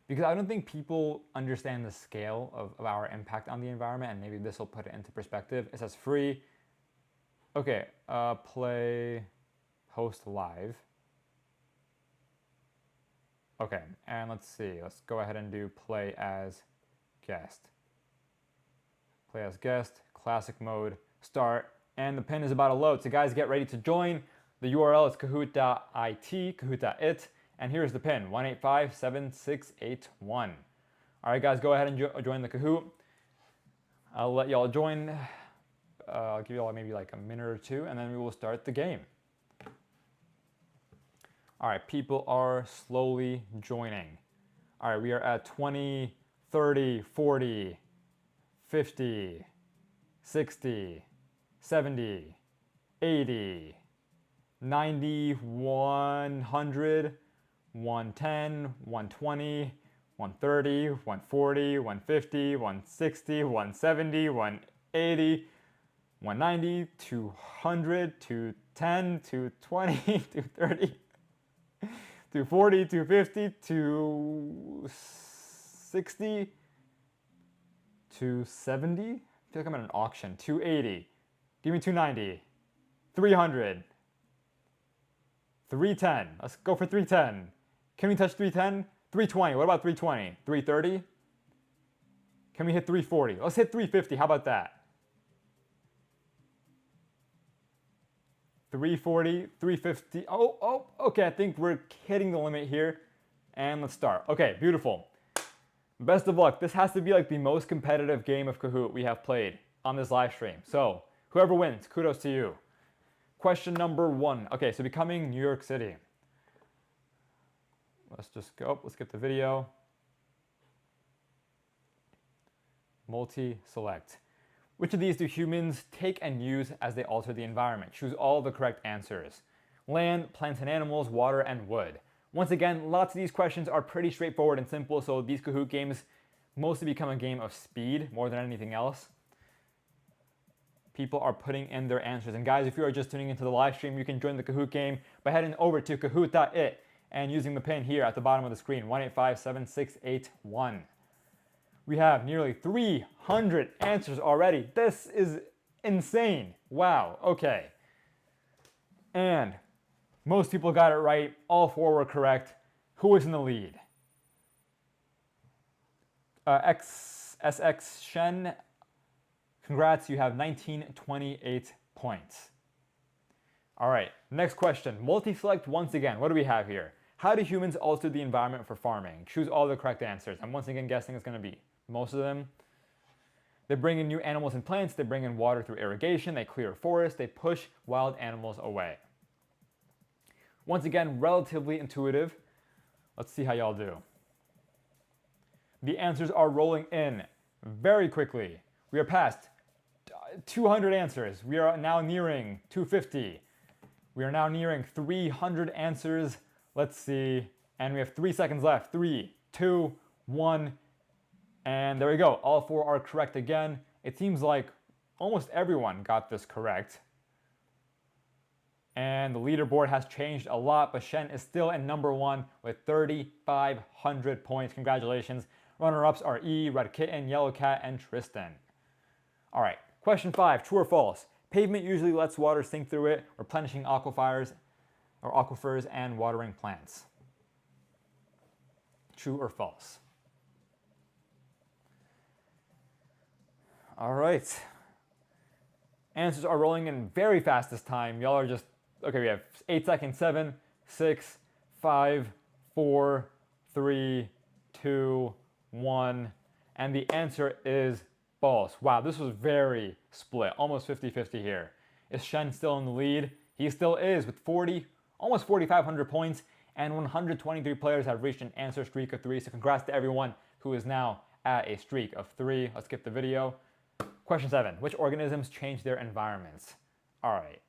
because I don't think people understand the scale of our impact on the environment, and maybe this will put it into perspective. It says free. Okay, play host live. Okay, and let's see. Let's go ahead and do play as guest. Play as guest, classic mode, start, and the pin is about to load. So guys, get ready to join. The URL is kahoot.it, kahoot.it, and here's the pin, 1857681. All right, guys, go ahead and join the Kahoot. I'll let y'all join. I'll give y'all maybe like a minute or two, and then we will start the game. All right, people are slowly joining. All right, we are at 20, 30, 40, 50, 60, 70, 80, 90, 100, 110, 120, 130, 140, 150, 160, 170, 180, 190, 200, 210, 220, 230, 240, 250, 260, 270. I feel like I'm at an auction. 280. Give me 290. 300. 310. Let's go for 310. Can we touch 310? 320. What about 320? 330? Can we hit 340? Let's hit 350. How about that? 340, 350. Oh, okay. I think we're hitting the limit here. And let's start. Okay, beautiful. Best of luck. This has to be like the most competitive game of Kahoot we have played on this live stream. So whoever wins, kudos to you. Question number 1. Okay, so becoming New York City. Let's just go. Let's skip the video. Multi-select. Which of these do humans take and use as they alter the environment? Choose all the correct answers. Land, plants and animals, water, and wood. Once again, lots of these questions are pretty straightforward and simple, so these Kahoot games mostly become a game of speed more than anything else. people are putting in their answers. And guys, if you are just tuning into the live stream, you can join the Kahoot game by heading over to kahoot.it and using the pin here at the bottom of the screen, 1857681. We have nearly 300 answers already. This is insane. Wow, okay. And most people got it right. All 4 were correct. Who is in the lead? SX Shen, congrats, you have 1928 points. All right, next question. Multi-select once again. What do we have here? How do humans alter the environment for farming? Choose all the correct answers. I'm once again guessing it's going to be most of them. They bring in new animals and plants. They bring in water through irrigation. They clear forests. They push wild animals away. Once again, relatively intuitive. Let's see how y'all do. The answers are rolling in very quickly. We are past 200 answers. We are now nearing 250. We are now nearing 300 answers. Let's see. And we have 3 seconds left. 3, 2, 1. And there we go. All 4 are correct again. It seems like almost everyone got this correct. And the leaderboard has changed a lot, but Shen is still in number 1 with 3,500 points. Congratulations. Runner-ups are E, Red Kitten, Yellow Cat, and Tristan. All right, question 5, true or false? Pavement usually lets water sink through it, replenishing aquifers and watering plants. True or false? All right. Answers are rolling in very fast this time. Y'all are just, okay, we have 8 seconds, 7, 6, 5, 4, 3, 2, 1, and the answer is false. Wow, this was very split, almost 50-50 here. Is Shen still in the lead? He still is with almost 4,500 points, and 123 players have reached an answer streak of 3, so congrats to everyone who is now at a streak of 3. Let's skip the video. Question 7, which organisms change their environments? All right,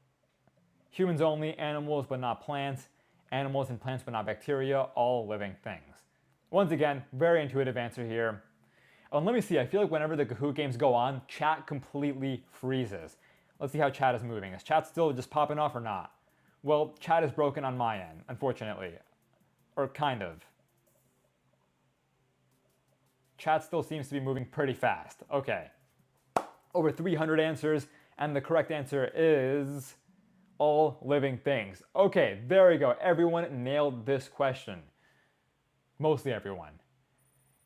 humans only, animals but not plants, animals and plants but not bacteria, all living things. Once again, very intuitive answer here. And let me see, I feel like whenever the Kahoot games go on, chat completely freezes. Let's see how chat is moving. Is chat still just popping off or not? Well, chat is broken on my end, unfortunately. Or kind of. Chat still seems to be moving pretty fast. Okay. Over 300 answers, and the correct answer is all living things. Okay, there we go. Everyone nailed this question. Mostly everyone.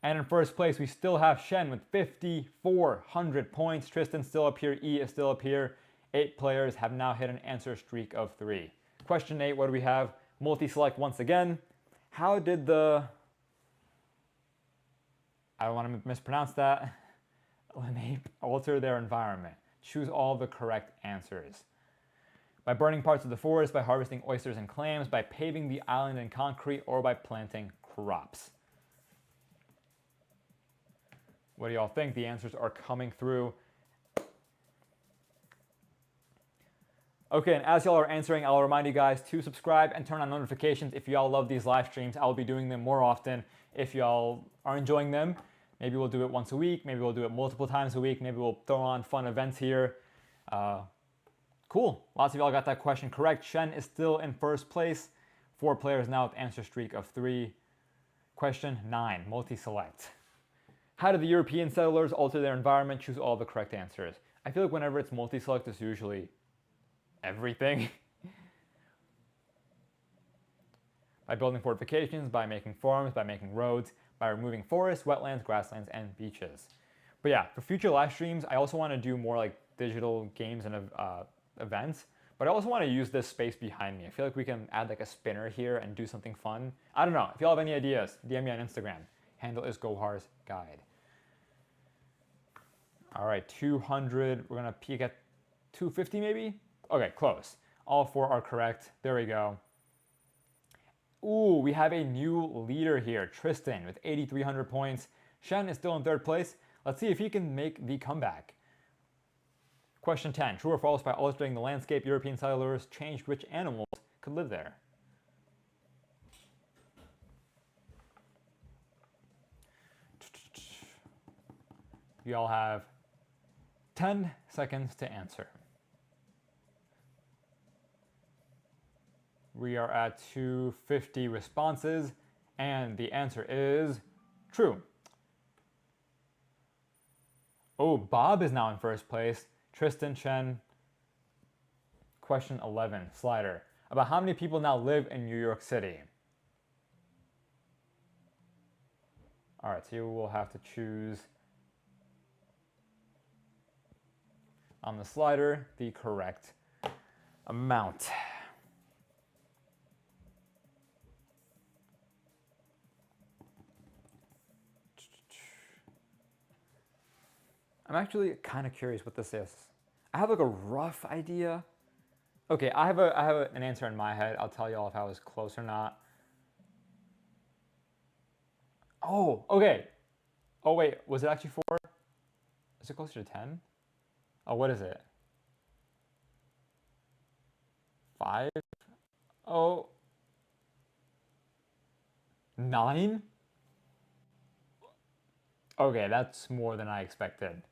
And in first place, we still have Shen with 5,400 points. Tristan's still up here. E is still up here. 8 players have now hit an answer streak of 3. Question 8, what do we have? Multi-select once again. How did the... I don't want to mispronounce that. Lenape alter their environment. Choose all the correct answers. By burning parts of the forest, by harvesting oysters and clams, by paving the island in concrete, or by planting crops. What do y'all think? The answers are coming through. Okay, and as y'all are answering, I'll remind you guys to subscribe and turn on notifications if y'all love these live streams. I'll be doing them more often if y'all are enjoying them. Maybe we'll do it once a week. Maybe we'll do it multiple times a week. Maybe we'll throw on fun events here. Cool. Lots of y'all got that question correct. Shen is still in first place. 4 players now with answer streak of 3. Question 9, multi-select. How do the European settlers alter their environment? Choose all the correct answers. I feel like whenever it's multi-select, it's usually everything. By building fortifications, by making farms, by making roads, by removing forests, wetlands, grasslands, and beaches. But yeah, for future live streams, I also want to do more like digital games and events, but I also want to use this space behind me. I feel like we can add like a spinner here and do something fun. I don't know. If y'all have any ideas, DM me on Instagram. Handle is Gohar's Guide. All right, 200. We're going to peak at 250 maybe? Okay, close. All 4 are correct. There we go. Ooh, we have a new leader here, Tristan, with 8,300 points. Shen is still in 3rd place. Let's see if he can make the comeback. Question 10, true or false, by altering the landscape, European settlers changed which animals could live there? You all have 10 seconds to answer. We are at 250 responses, and the answer is true. Oh, Bob is now in first place. Tristan Chen. Question 11, slider. About how many people now live in New York City? All right, so you will have to choose on the slider the correct amount. I'm actually kind of curious what this is. I have like a rough idea. Okay, I have an answer in my head. I'll tell y'all if I was close or not. Oh, okay. Oh wait, was it actually 4? Is it closer to 10? Oh, what is it? 5? Oh, 9? Okay, that's more than I expected.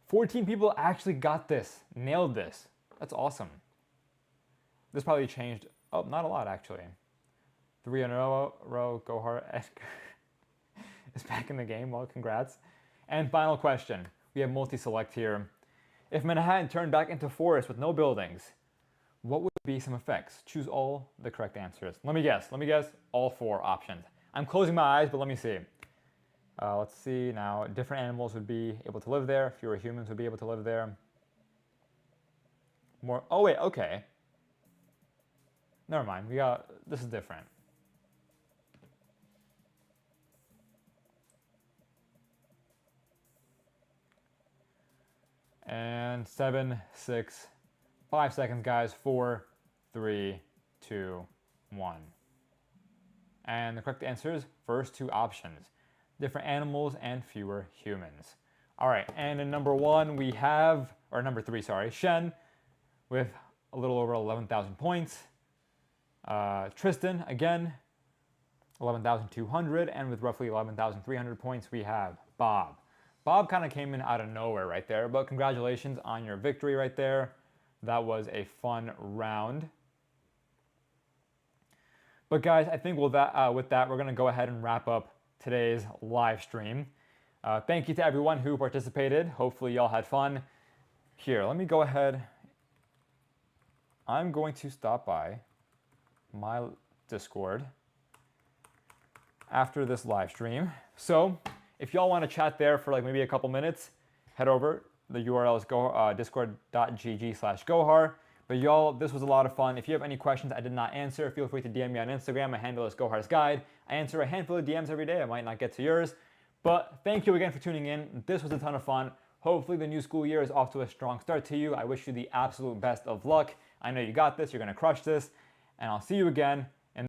14 people actually got this, nailed this. That's awesome. This probably changed, oh, not a lot actually. 3 in a row, Gohar is back in the game, well, congrats. And final question, we have multi-select here. If Manhattan turned back into forest with no buildings, what would be some effects? Choose all the correct answers. Let me guess, all 4 options. I'm closing my eyes, but let me see. Let's see now, different animals would be able to live there, fewer humans would be able to live there. More, oh wait, okay. Never mind, this is different. And 7, 6, 5 seconds, guys. 4, 3, 2, 1. And the correct answer is first 2 options. Different animals and fewer humans. All right, and in number 1 we have, or number 3, sorry, Shen with a little over 11,000 points. Tristan, again, 11,200, and with roughly 11,300 points we have Bob. Bob kind of came in out of nowhere right there, but congratulations on your victory right there. That was a fun round. But guys, I think with that, we're going to go ahead and wrap up today's live stream. Thank you to everyone who participated. Hopefully y'all had fun. Here, let me go ahead. I'm going to stop by my Discord after this live stream. So if y'all want to chat there for like maybe a couple minutes, head over. The URL is discord.gg/Gohar. But y'all, this was a lot of fun. If you have any questions I did not answer, feel free to DM me on Instagram. My handle is Gohar's Guide. I answer a handful of DMs every day. I might not get to yours. But thank you again for tuning in. This was a ton of fun. Hopefully the new school year is off to a strong start to you. I wish you the absolute best of luck. I know you got this. You're going to crush this. And I'll see you again